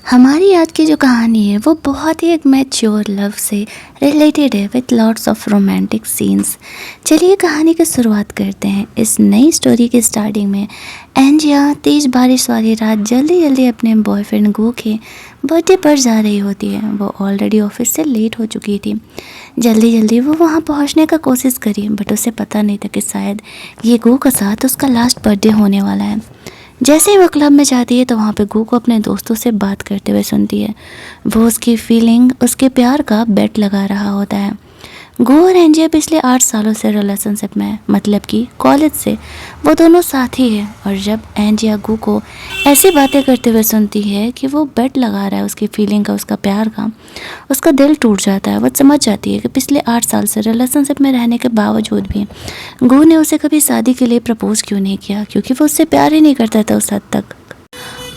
हमारी आज की जो कहानी है वो बहुत ही एक मैच्योर लव से रिलेटेड है with lots of romantic scenes. चलिए कहानी की शुरुआत करते हैं। इस नई स्टोरी के स्टार्टिंग में एंजिया तेज बारिश वाली रात जल्दी जल्दी अपने बॉयफ्रेंड गो के बर्थडे पर जा रही होती है। वो ऑलरेडी ऑफिस से लेट हो चुकी थी। जल्दी जल्दी वो वहाँ पहुँचने का कोशिश करी, बट उसे पता नहीं था कि शायद ये गो का साथ उसका लास्ट बर्थडे होने वाला है। जैसे ही वो क्लब में जाती है तो वहाँ पे गो को अपने दोस्तों से बात करते हुए सुनती है। वो उसकी फीलिंग, उसके प्यार का बेट लगा रहा होता है। गो और एंजिया पिछले 8 सालों से रिलेशनशिप में है, मतलब कि कॉलेज से वो दोनों साथी हैं। और जब एंजिया गो को ऐसी बातें करते हुए सुनती है कि वो बेट लगा रहा है उसकी फीलिंग का, उसका प्यार का, उसका दिल टूट जाता है। वो समझ जाती है कि पिछले 8 साल से रिलेशनशिप में रहने के बावजूद भी गो ने उसे कभी शादी के लिए प्रपोज क्यों नहीं किया, क्योंकि वो उससे प्यार ही नहीं करता था उस हद तक।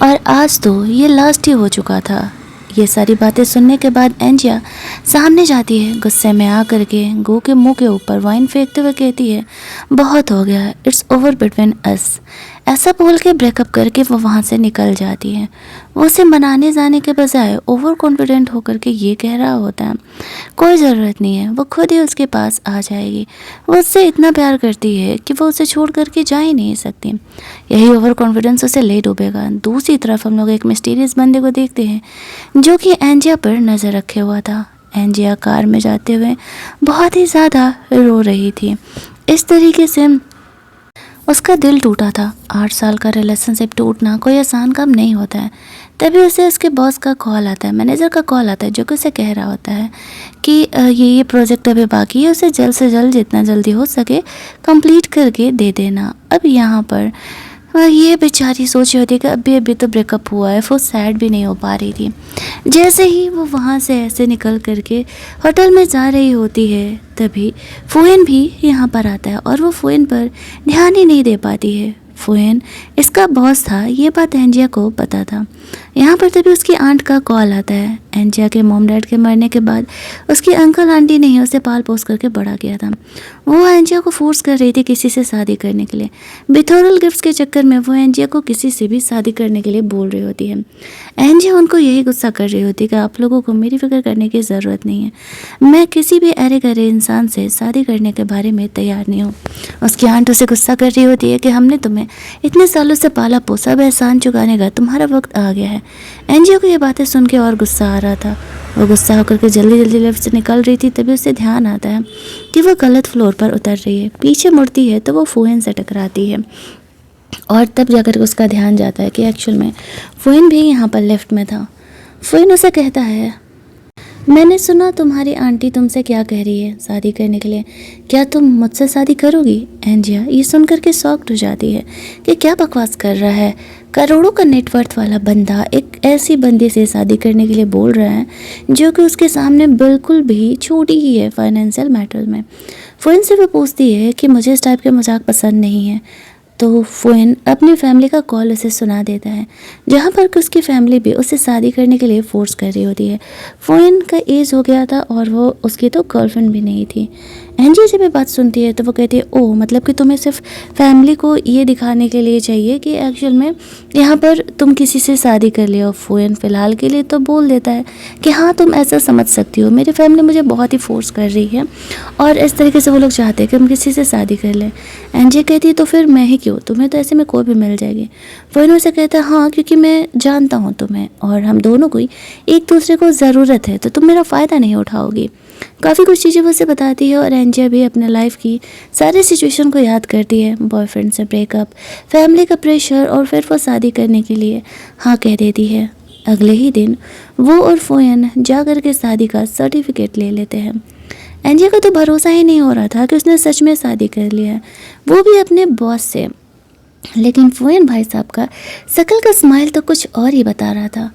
और आज तो ये लास्ट ही हो चुका था। ये सारी बातें सुनने के बाद एंजिया सामने जाती है, गुस्से में आकर के गो के मुंह के ऊपर वाइन फेंकते हुए कहती है, बहुत हो गया, इट्स ओवर बिटवीन अस। ऐसा बोल के ब्रेकअप करके वो वहाँ से निकल जाती है। वो उसे मनाने जाने के बजाय ओवर कॉन्फिडेंट होकर के ये कह रहा होता है, कोई ज़रूरत नहीं है, वो खुद ही उसके पास आ जाएगी। वो उससे इतना प्यार करती है कि वो उसे छोड़ करके जा ही नहीं सकती। यही ओवर कॉन्फिडेंस उसे ले डूबेगा। दूसरी तरफ हम लोग एक मिस्टीरियस बंदे को देखते हैं जो कि एंजिया पर नज़र रखे हुआ था। एंजिया कार में जाते हुए बहुत ही ज़्यादा रो रही थी। इस तरीके से उसका दिल टूटा था। 8 साल का रिलेशनशिप टूटना कोई आसान काम नहीं होता है। तभी उसे उसके बॉस का कॉल आता है, मैनेजर का कॉल आता है, जो कि उसे कह रहा होता है कि ये प्रोजेक्ट अभी बाकी है, उसे जल्द से जल्द जितना जल्दी हो सके कंप्लीट करके दे देना। अब यहाँ पर ये बेचारी सोच रही होती है कि अभी तो ब्रेकअप हुआ है, वो सैड भी नहीं हो पा रही थी। जैसे ही वो वहाँ से ऐसे निकल करके होटल में जा रही होती है, तभी फुएन भी यहाँ पर आता है और वो फुएन पर ध्यान ही नहीं दे पाती है। फुएन इसका बॉस था, ये बात एंजिया को पता था। यहाँ पर तभी उसकी आंट का कॉल आता है। एंजिया के मॉम डैड के मरने के बाद उसकी अंकल आंटी ने उसे पाल पोस करके बड़ा किया था। वो एंजिया को फोर्स कर रही थी किसी से शादी करने के लिए। बिथोरल गिफ्ट्स के चक्कर में वो एंजिया को किसी से भी शादी करने के लिए बोल रही होती है। एंजिया उनको यही गुस्सा कर रही होती है कि आप लोगों को मेरी फिक्र करने की ज़रूरत नहीं है, मैं किसी भी अरे गरे इंसान से शादी करने के बारे में तैयार नहीं हूँ। उसकी आंट उसे गुस्सा कर रही होती है कि हमने तुम्हें इतने सालों से पाला पोसा, अब एहसान चुकाने का तुम्हारा वक्त आ गया है। एंजिया को ये बातें सुन के और गुस्सा आ रहा था। वो गुस्सा होकर के जल्दी जल्दी लिफ्ट से निकल रही थी, तभी उसे ध्यान आता है कि वो गलत फ्लोर पर उतर रही है। पीछे मुड़ती है तो वो फुएन से टकराती है और तब जाकर उसका ध्यान जाता है कि एक्चुअल में फुएन भी यहाँ पर लिफ्ट में था। फुएन उसे कहता है, मैंने सुना तुम्हारी आंटी तुमसे क्या कह रही है शादी करने के लिए, क्या तुम मुझसे शादी करोगी? एंजिया ये सुनकर के शॉक्ड हो जाती है कि क्या बकवास कर रहा है। करोड़ों का नेटवर्थ वाला बंदा एक ऐसी बंदी से शादी करने के लिए बोल रहा है जो कि उसके सामने बिल्कुल भी छोटी ही है फाइनेंशियल मैटर में। फुएन से वो पूछती है कि मुझे इस टाइप के मजाक पसंद नहीं है। तो फुएन अपनी फैमिली का कॉल उसे सुना देता है, जहाँ पर कि उसकी फैमिली भी उसे शादी करने के लिए फोर्स कर रही होती है। फुएन का एज हो गया था और वो उसकी तो गर्लफ्रेंड भी नहीं थी। एंजी जब ये बात सुनती है तो वो कहती है, ओह मतलब कि तुम्हें सिर्फ फैमिली को ये दिखाने के लिए चाहिए कि एक्चुअल में यहाँ पर तुम किसी से शादी कर लियो। फुएन फ़िलहाल के लिए तो बोल देता है कि हाँ तुम ऐसा समझ सकती हो, मेरी फैमिली मुझे बहुत ही फोर्स कर रही है और इस तरीके से वो लोग चाहते हैं कि हम किसी से शादी कर लें। एंजी कहती है, तो फिर मैं ही क्यों, तुम्हें तो ऐसे में कोई भी मिल जाएगी। फुएन उसे कहता है, हाँ क्योंकि मैं जानता हूँ तुम्हें और हम दोनों को एक दूसरे को ज़रूरत है, तो तुम मेरा फ़ायदा नहीं उठाओगी। काफ़ी कुछ चीज़ें वो उसे बताती है और एंजिया भी अपने लाइफ की सारी सिचुएशन को याद करती है। बॉयफ्रेंड से ब्रेकअप, फैमिली का प्रेशर और फिर वो शादी करने के लिए हाँ कह देती है। अगले ही दिन वो और फुएन जा कर के शादी का सर्टिफिकेट ले लेते हैं। एंजिया को तो भरोसा ही नहीं हो रहा था कि उसने सच में शादी कर लिया है, वो भी अपने बॉस से। लेकिन फुएन भाई साहब का शक्ल का स्माइल तो कुछ और ही बता रहा था।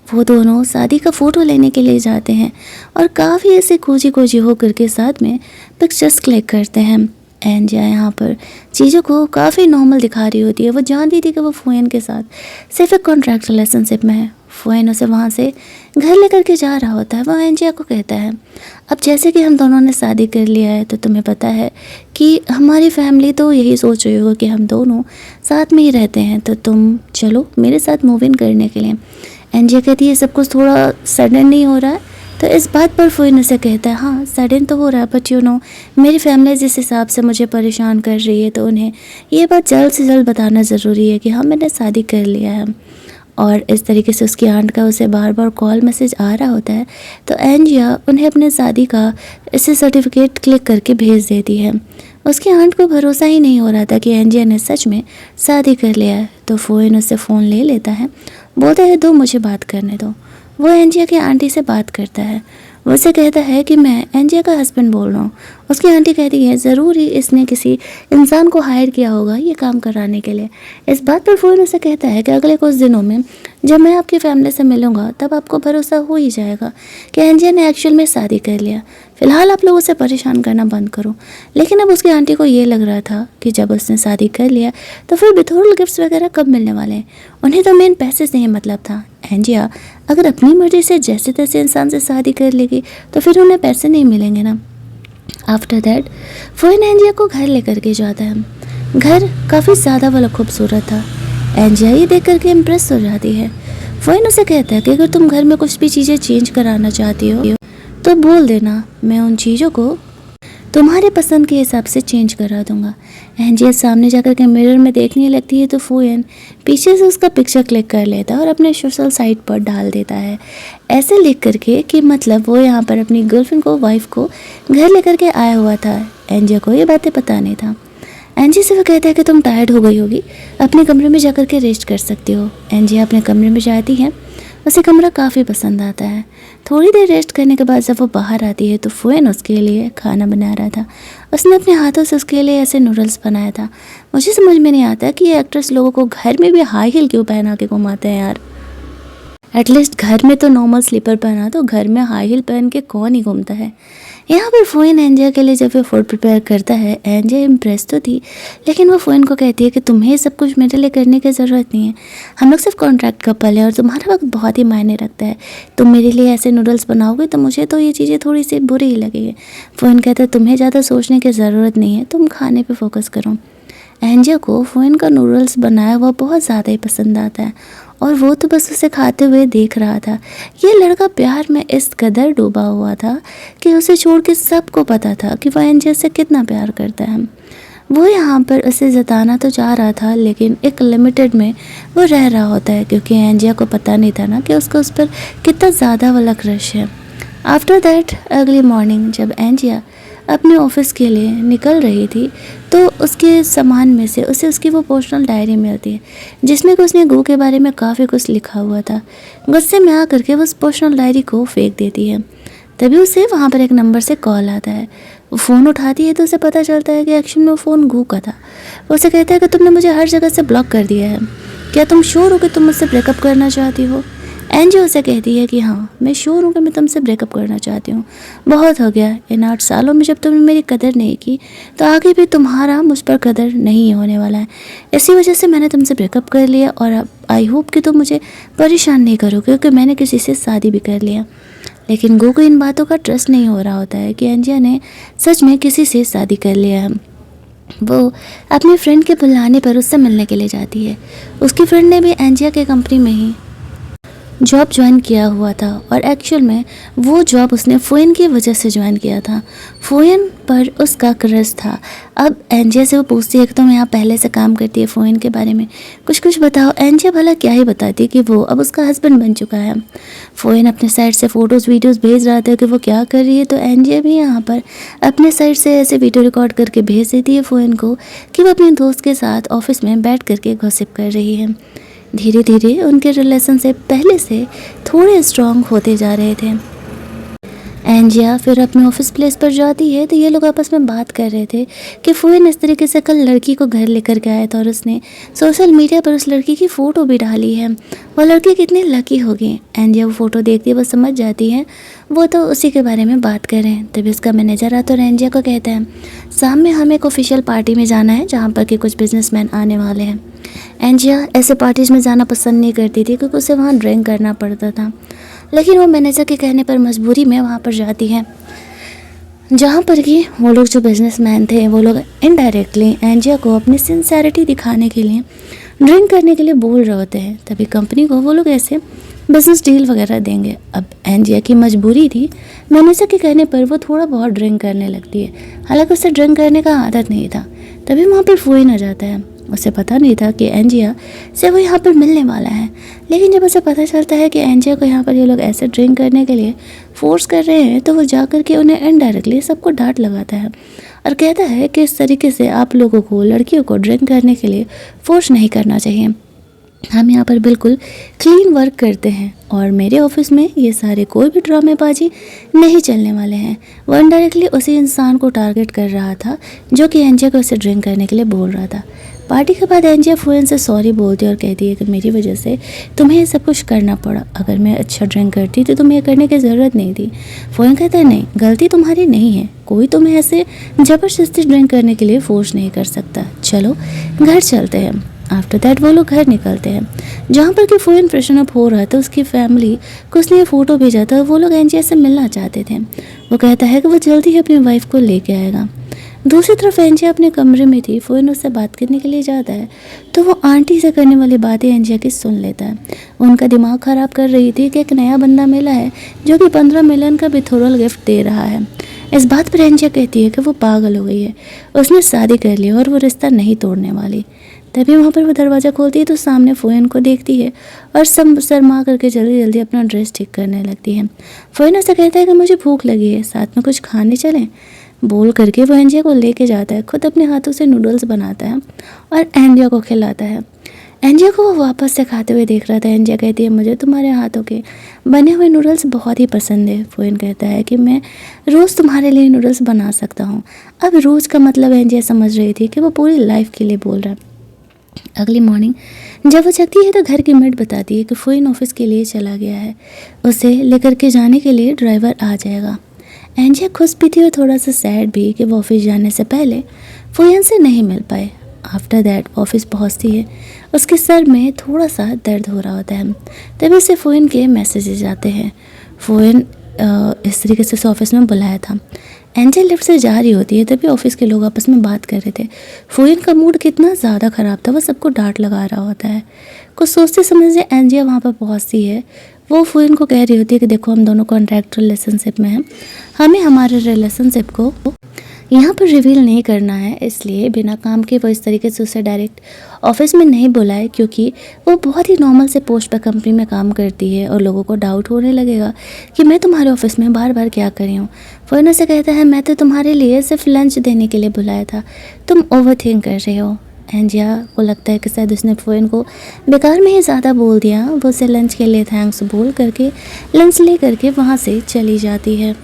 वो दोनों शादी का फ़ोटो लेने के लिए जाते हैं और काफ़ी ऐसे खोजी खोजी होकर के साथ में पिक्चर्स क्लिक करते हैं। एंजिया यहाँ पर चीज़ों को काफ़ी नॉर्मल दिखा रही होती है। वो जानती थी कि वो फुएन के साथ सिर्फ एक कॉन्ट्रैक्ट रिलेशनशिप में है। फुएन उसे वहाँ से घर लेकर के जा रहा होता है। वो एंजिया को कहता है, अब जैसे कि हम दोनों ने शादी कर लिया है तो तुम्हें पता है कि हमारी फैमिली तो यही सोच रही होगी कि हम दोनों साथ में ही रहते हैं, तो तुम चलो मेरे साथ मूव इन करने के लिए। एंजिया कहती है सब कुछ थोड़ा सडन नहीं हो रहा है? तो इस बात पर फ़ोइन उसे कहता है हाँ सडन तो हो रहा है, बट यू नो मेरी फैमिली जिस हिसाब से मुझे परेशान कर रही है तो उन्हें ये बात जल्द से जल्द बताना ज़रूरी है कि हाँ मैंने शादी कर लिया है। और इस तरीके से उसकी आंट का उसे बार बार कॉल मैसेज आ रहा होता है। तो एंजिया उन्हें अपने शादी का इसे सर्टिफिकेट क्लिक करके भेज देती है। उसकी आंट को भरोसा ही नहीं हो रहा था कि एंजिया ने सच में शादी कर लिया है। तो फ़ोइन उससे फ़ोन ले लेता है, बोलता है दो मुझे बात करने दो। वो एंजिया की आंटी से बात करता है। वो उसे कहता है कि मैं एंजिया का हस्बैंड बोल रहा हूँ। उसकी आंटी कहती है ज़रूर ही इसने किसी इंसान को हायर किया होगा ये काम कराने के लिए। इस बात पर फ़ोन उसे कहता है कि अगले कुछ दिनों में जब मैं आपकी फैमिली से मिलूंगा तब आपको भरोसा हो ही जाएगा कि एंजिया ने एक्चुअल में शादी कर लिया। फ़िलहाल आप लोग उसे परेशान करना बंद करो। लेकिन अब उसकी आंटी को ये लग रहा था कि जब उसने शादी कर लिया तो फिर बिथोरल गिफ्ट्स वगैरह कब मिलने वाले हैं। उन्हें तो मेन पैसे से ही मतलब था। एंजिया अगर अपनी मर्जी से जैसे तैसे इंसान से शादी कर लेगी तो फिर उन्हें पैसे नहीं मिलेंगे ना। आफ्टर दैट फ़ोइन एंजिया को घर लेकर के जाता है। घर काफ़ी ज़्यादा वाला खूबसूरत था। एंजिया ये देख करके इम्प्रेस हो जाती है। फ़ोइन उसे कहता है कि अगर तुम घर में कुछ भी चीज़ें चेंज कराना चाहती हो तो बोल देना, मैं उन चीज़ों को तुम्हारे पसंद के हिसाब से चेंज करा दूंगा। एंजिया सामने जाकर के मिरर में देखने लगती है तो फ़ोइन पीछे से उसका पिक्चर क्लिक कर लेता है और अपने सोशल साइट पर डाल देता है, ऐसे लिख करके कि मतलब वो यहाँ पर अपनी गर्लफ्रेंड को वाइफ को घर लेकर के आया हुआ था। एंजिया को ये बातें पता नहीं था। एंजी से वो कहता है कि तुम टायर्ड हो गई होगी, अपने कमरे में जाकर के रेस्ट कर सकती हो। एंजिया अपने कमरे में जाती है। उसे कमरा काफ़ी पसंद आता है। थोड़ी देर रेस्ट करने के बाद जब वो बाहर आती है तो फ़ोइन उसके लिए खाना बना रहा था। उसने अपने हाथों से उसके लिए ऐसे नूडल्स बनाया था। मुझे समझ में नहीं आता कि ये एक्ट्रेस लोगों को घर में भी हाई हील क्यों पहना के घुमाते हैं यार। एटलीस्ट घर में तो नॉर्मल स्लीपर पहना, तो घर में हाई हील पहन के कौन ही घूमता है। यहाँ पर फ़ोइन एंजिया के लिए जब वो फूड प्रिपेयर करता है, एंजिया इम्प्रेस तो थी, लेकिन वो फ़ोइन को कहती है कि तुम्हें सब कुछ मेरे लिए करने की ज़रूरत नहीं है। हम लोग सिर्फ कॉन्ट्रैक्ट कपल है और तुम्हारा वक्त बहुत ही मायने रखता है। तुम मेरे लिए ऐसे नूडल्स बनाओगे तो मुझे तो ये चीज़ें थोड़ी सी बुरी ही लगेगी। फ़ोइन कहता है तुम्हें ज़्यादा सोचने की ज़रूरत नहीं है, तुम खाने पर फोकस करो। एंजिया को फ़ोइन का नूडल्स बनाया हुआ बहुत ज़्यादा ही पसंद आता है और वो तो बस उसे खाते हुए देख रहा था। ये लड़का प्यार में इस कदर डूबा हुआ था कि उसे छोड़ के सबको पता था कि वह एंजिया से कितना प्यार करता है। वो यहाँ पर उसे जताना तो चाह रहा था, लेकिन एक लिमिटेड में वो रह रहा होता है क्योंकि एंजिया को पता नहीं था ना कि उसका उस पर कितना ज़्यादा वाला क्रश है। आफ्टर दैट अगली मॉर्निंग जब एंजिया अपने ऑफिस के लिए निकल रही थी तो उसके सामान में से उसे उसकी वो पर्सनल डायरी मिलती है जिसमें कि उसने गो के बारे में काफ़ी कुछ लिखा हुआ था। गुस्से में आकर के वो उस पर्सनल डायरी को फेंक देती है। तभी उसे वहाँ पर एक नंबर से कॉल आता है। वो फ़ोन उठाती है तो उसे पता चलता है कि एक्चुअली में वो फ़ोन गो का था। वो उसे कहता है कि तुमने मुझे हर जगह से ब्लॉक कर दिया है, क्या तुम श्योर हो कि तुम मुझसे ब्रेकअप करना चाहती हो। एंजिया उसे कहती है कि हाँ मैं श्योर हूँ कि मैं तुमसे ब्रेकअप करना चाहती हूँ। बहुत हो गया, इन 8 सालों में जब तुमने मेरी कदर नहीं की तो आगे भी तुम्हारा मुझ पर कदर नहीं होने वाला है। इसी वजह से मैंने तुमसे ब्रेकअप कर लिया और अब आई होप कि तुम मुझे परेशान नहीं करोगे क्योंकि मैंने किसी से शादी भी कर लिया। लेकिन गो को इन बातों का ट्रस्ट नहीं हो रहा होता है कि एंजिया ने सच में किसी से शादी कर लिया है। वो अपने फ्रेंड के बुलाने पर उससे मिलने के लिए जाती है। उसकी फ्रेंड ने भी एंजिया के कंपनी में ही जॉब ज्वाइन किया हुआ था और एक्चुअल में वो जॉब उसने फ़ोइन की वजह से ज्वाइन किया था। फ़ोइन पर उसका क्रश था। अब एंजिया से वो पूछती है कि तुम यहाँ पहले से काम करती है, फ़ोइन के बारे में कुछ बताओ। एंजिया भला क्या ही बताती कि वो अब उसका हस्बैंड बन चुका है। फ़ोइन अपने साइड से फ़ोटोज़ वीडियोज़ भेज रहा था कि वो क्या कर रही है, तो एंजिया भी यहाँ पर अपने साइड से ऐसे वीडियो रिकॉर्ड करके भेज देती है फ़ोइन को कि वो अपने दोस्त के साथ ऑफिस में बैठ करके गॉसिप कर रही है। धीरे धीरे उनके रिलेशनशिप पहले से थोड़े स्ट्रॉन्ग होते जा रहे थे। एंजिया फिर अपने ऑफिस प्लेस पर जाती है तो ये लोग आपस में बात कर रहे थे कि फ़ोइन इस तरीके से कल लड़की को घर लेकर के आया था और उसने सोशल मीडिया पर उस लड़की की फ़ोटो भी डाली है। वो लड़की कितनी लकी होगी। एंजिया वो फ़ोटो देखती है, वो समझ जाती है वो तो उसी के बारे में बात कर रहे हैं। तभी उसका मैनेजर आता और एंजिया को कहता है शाम में हमें एक ऑफिशियल पार्टी में जाना है जहाँ पर कि कुछ बिजनेसमैन आने वाले हैं। एंजिया ऐसे पार्टीज़ में जाना पसंद नहीं करती थी क्योंकि उसे वहाँ ड्रिंक करना पड़ता था, लेकिन वो मैनेजर के कहने पर मजबूरी में वहाँ पर जाती है जहाँ पर कि वो लोग जो बिजनेसमैन थे वो लोग इनडायरेक्टली एंजिया को अपनी सिंसेरिटी दिखाने के लिए ड्रिंक करने के लिए बोल रहे होते हैं। तभी कंपनी को वो लोग ऐसे बिजनेस डील वगैरह देंगे। अब एंजिया की मजबूरी थी, मैनेजर के कहने पर वो थोड़ा बहुत ड्रिंक करने लगती है। हालांकि उसे ड्रिंक करने का आदत नहीं था। तभी वहाँ पर फूइन आ जाता है। उसे पता नहीं था कि एंजिया से वो यहाँ पर मिलने वाला है, लेकिन जब उसे पता चलता है कि एंजिया को यहाँ पर ये लोग ऐसे ड्रिंक करने के लिए फोर्स कर रहे हैं, तो वो जा कर के उन्हें इनडायरेक्टली सबको डांट लगाता है और कहता है कि इस तरीके से आप लोगों को, लड़कियों को ड्रिंक करने के लिए फोर्स नहीं करना चाहिए। हम यहाँ पर बिल्कुल क्लीन वर्क करते हैं और मेरे ऑफिस में ये सारे कोई भी ड्रामेबाजी नहीं चलने वाले हैं। वो इनडायरेक्टली उसी इंसान को टारगेट कर रहा था जो कि एंजिया को उसे ड्रिंक करने के लिए बोल रहा था। पार्टी के बाद एंजिया फूइन से सॉरी बोलती है और कहती है कि मेरी वजह से तुम्हें ये सब कुछ करना पड़ा। अगर मैं अच्छा ड्रिंक करती तो तुम्हें ये करने की ज़रूरत नहीं थी। फूइन कहता है नहीं, गलती तुम्हारी नहीं है, कोई तुम्हें ऐसे ज़बरदस्ती ड्रिंक करने के लिए फोर्स नहीं कर सकता। चलो घर चलते हैं। आफ्टर दैट वो लोग घर निकलते हैं। जहाँ पर कि फूइन फ्रेशन अप हो रहा था, उसकी फैमिली को उसने फ़ोटो भेजा था। वो लोग एंजिया से मिलना चाहते थे। वो कहता है कि वो जल्दी ही अपनी वाइफ को लेके आएगा। दूसरी तरफ एंजिया अपने कमरे में थी। फूइन उससे बात करने के लिए जाता है तो वो आंटी से करने वाली बातें एंजिया की सुन लेता है। उनका दिमाग ख़राब कर रही थी कि एक नया बंदा मिला है जो कि 15 मिलियन का बिथोरल गिफ्ट दे रहा है। इस बात पर एंजिया कहती है कि वो पागल हो गई है, उसने शादी कर ली और वो रिश्ता नहीं तोड़ने वाली। तभी वहाँ पर वो दरवाज़ा खोलती है तो सामने फूइन को देखती है और शर्मा करके जल्दी जल्दी अपना ड्रेस ठीक करने लगती है। फूइन ऐसा कहता है कि मुझे भूख लगी है, साथ में कुछ खाने चलें। बोल करके वो एंजिया को लेके जाता है, खुद अपने हाथों से नूडल्स बनाता है और एंजिया को खिलाता है। एंजिया को वो वापस से खाते हुए देख रहा था। एंजिया कहती है मुझे तुम्हारे हाथों के बने हुए नूडल्स बहुत ही पसंद है। फूइन कहता है कि मैं रोज़ तुम्हारे लिए नूडल्स बना सकता हूँ। अब रोज़ का मतलब एंजिया समझ रही थी कि वो पूरी लाइफ के लिए बोल रहा है। अगली मॉर्निंग जब वो जगती है तो घर की मेड बताती है कि फूइन ऑफिस के लिए चला गया है, उसे लेकर के जाने के लिए ड्राइवर आ जाएगा। एंजिया खुश भी थी और थोड़ा सा सैड भी कि वो ऑफिस जाने से पहले फूइन से नहीं मिल पाए। आफ्टर दैट वो ऑफिस पहुँचती है, उसके सर में थोड़ा सा दर्द हो रहा होता है। तभी उसे फूइन के मैसेजेस आते हैं। फूइन इस तरीके से उसे ऑफिस में बुलाया था। एंजिया लिफ्ट से जा रही होती है तभी ऑफिस के लोग आपस में बात कर रहे थे। फूइन का मूड कितना ज़्यादा ख़राब था, वो सबको डांट लगा रहा होता है। कुछ सोचते समझते एंजिया वहाँ पर पहुँचती है। वो फूइन को कह रही होती है कि देखो हम दोनों कॉन्ट्रैक्ट रिलेशनशिप में हैं, हमें हमारे रिलेशनशिप को यहाँ पर रिवील नहीं करना है, इसलिए बिना काम के वो इस तरीके से उसे डायरेक्ट ऑफिस में नहीं बुलाए, क्योंकि वो बहुत ही नॉर्मल से पोस्ट पर कंपनी में काम करती है और लोगों को डाउट होने लगेगा कि मैं तुम्हारे ऑफिस में बार बार क्या कर रही हूँ। फूइन से कहता है मैं तो तुम्हारे लिए सिर्फ लंच देने के लिए बुलाया था, तुम ओवर थिंक कर रहे हो। एंजिया को लगता है कि शायद उसने फूइन को बेकार में ही ज़्यादा बोल दिया। वो उसे लंच के लिए थैंक्स बोल करके लंच ले करके वहाँ से चली जाती है।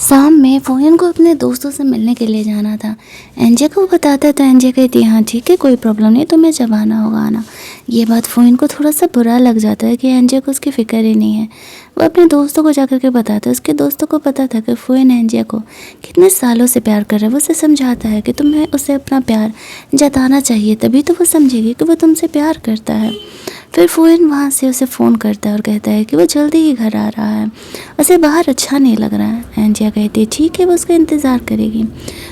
शाम में फूइन को अपने दोस्तों से मिलने के लिए जाना था। एंजिया को बताता है तो एंजिया कहती है हाँ ठीक है, कोई प्रॉब्लम नहीं, तुम्हें जब आना होगा आना। ये बात फूइन को थोड़ा सा बुरा लग जाता है कि एंजिया को उसकी फ़िक्र ही नहीं है। वो अपने दोस्तों को जाकर के बताता है। उसके दोस्तों को पता था कि फूइन एंजिया को कितने सालों से प्यार कर रहा है। वो उसे समझाता है कि तुम्हें उसे अपना प्यार जताना चाहिए, तभी तो वो समझेगी कि वो तुमसे प्यार करता है। फिर फूइन वहाँ से उसे फ़ोन करता है और कहता है कि वो जल्दी ही घर आ रहा है, उसे बाहर अच्छा नहीं लग रहा है। एंजिया कहती है ठीक है, वो उसका इंतज़ार करेगी।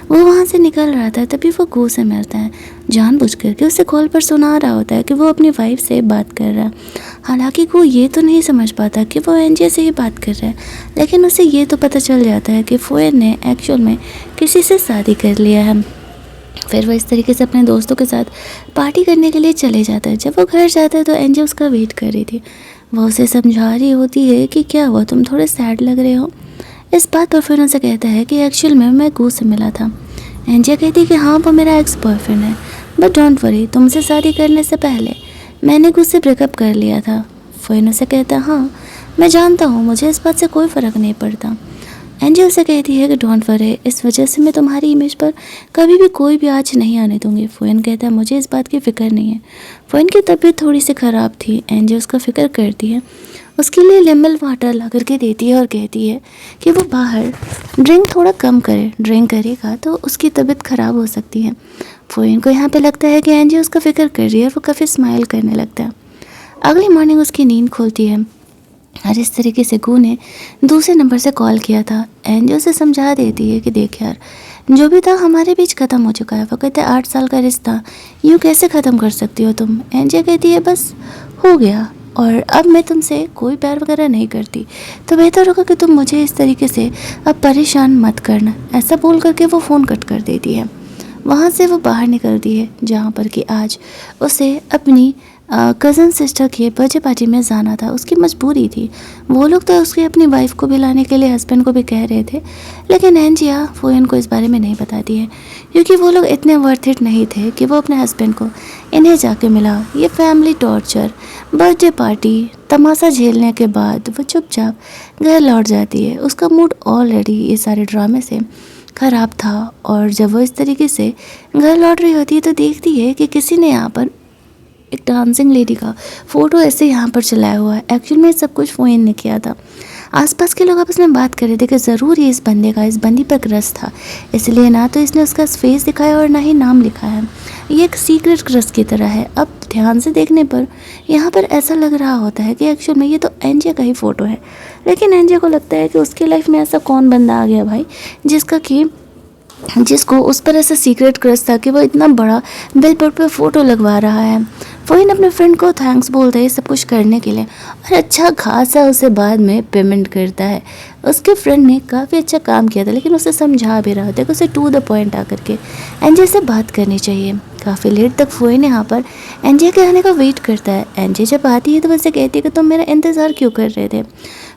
वो वहाँ से निकल रहा था तभी वो गू से मिलता है। जानबूझ करके उसे कॉल पर सुना रहा होता है कि वो अपनी वाइफ से बात कर रहा है। हालांकि वो ये तो नहीं समझ पाता कि वो एंजिया से ही बात कर रहा है, लेकिन उसे ये तो पता चल जाता है कि फूइन ने एक्चुअल में किसी से शादी कर लिया है। फिर वो इस तरीके से अपने दोस्तों के साथ पार्टी करने के लिए चले जाता है। जब वो घर जाता है तो एंजिया उसका वेट कर रही थी। वो उसे समझा रही होती है कि क्या हुआ, तुम थोड़े सैड लग रहे हो। इस बात पर फिर उनसे कहता है कि एक्चुअल में मैं गू से मिला था। एंजिया कहती है कि हाँ वो मेरा एक्स बॉयफ्रेंड है, बट डोंट वरी, तुमसे शादी करने से पहले मैंने गू से ब्रेकअप कर लिया था। फिर उनसे कहता है हाँ मैं जानता हूँ, मुझे इस बात से कोई फ़र्क नहीं पड़ता। एंजिया उसे कहती है कि डोंट वरी, इस वजह से मैं तुम्हारी इमेज पर कभी भी कोई भी आँच नहीं आने दूंगी। फूइन कहता है मुझे इस बात की फ़िक्र नहीं है। फूइन की तबीयत थोड़ी सी ख़राब थी। एंजिया उसका फ़िक्र करती है, उसके लिए लेमन वाटर ला करके देती है और कहती है कि वो बाहर ड्रिंक थोड़ा कम करे, ड्रिंक करेगा तो उसकी तबीयत ख़राब हो सकती है। फूइन को यहाँ पे लगता है कि एंजिया उसका फ़िक्र कर रही है और वो काफ़ी स्माइल करने लगता है। अगली मॉर्निंग उसकी नींद खुलती है और इस तरीके से गू ने दूसरे नंबर से कॉल किया था। एंजिया उसे समझा देती है कि देख यार, जो भी था हमारे बीच ख़त्म हो चुका है। वो कहते हैं 8 साल का रिश्ता यूँ कैसे ख़त्म कर सकती हो तुम। एंजिया कहती है बस हो गया और अब मैं तुमसे कोई प्यार वगैरह नहीं करती, तो बेहतर होगा कि तुम मुझे इस तरीके से अब परेशान मत करना। ऐसा बोल करके वो फ़ोन कट कर देती है। वहाँ से वो बाहर निकलती है जहाँ पर कि आज उसे अपनी कज़न सिस्टर की बर्थडे पार्टी में जाना था। उसकी मजबूरी थी। वो लोग तो उसकी अपनी वाइफ को भी लाने के लिए हस्बैंड को भी कह रहे थे, लेकिन एंजिया फ़ोयन को इस बारे में नहीं बताती है क्योंकि वो लोग इतने वर्थ इट नहीं थे कि वो अपने हस्बैंड को इन्हें जाके मिला। ये फैमिली टॉर्चर, बर्थडे पार्टी, तमाशा झेलने के बाद वो चुपचाप घर लौट जाती है। उसका मूड ऑलरेडी ये सारे ड्रामे से ख़राब था और जब वो इस तरीके से घर लौट रही होती है तो देखती है कि किसी ने यहाँ पर एक डांसिंग लेडी का फ़ोटो ऐसे यहाँ पर चलाया हुआ है। एक्चुअल में सब कुछ फ़ोन ने किया था। आसपास के लोग आपस में बात कर रहे थे कि ज़रूर ये इस बंदी पर क्रश था, इसलिए ना तो इसने उसका फेस दिखाया और ना ही नाम लिखा है। ये एक सीक्रेट क्रश की तरह है। अब ध्यान से देखने पर यहाँ पर ऐसा लग रहा होता है कि एक्चुअल में ये तो एंजिया का ही फ़ोटो है, लेकिन एंजिया को लगता है कि उसकी लाइफ में ऐसा कौन बंदा आ गया भाई जिसको उस पर ऐसा सीक्रेट क्रश था कि वो इतना बड़ा बिलबोर्ड पे फ़ोटो लगवा रहा है। फ़ोयन अपने फ्रेंड को थैंक्स बोलता है सब कुछ करने के लिए और अच्छा खासा उसे बाद में पेमेंट करता है। उसके फ्रेंड ने काफ़ी अच्छा काम किया था, लेकिन उसे समझा भी रहा था कि उसे टू द पॉइंट आकर के एंजिया से बात करनी चाहिए। काफ़ी लेट तक फ़ोयन यहाँ पर एंजिया के आने का वेट करता है। एंजिया जब आती है तो वैसे कहती है कि तुम मेरा इंतज़ार क्यों कर रहे थे।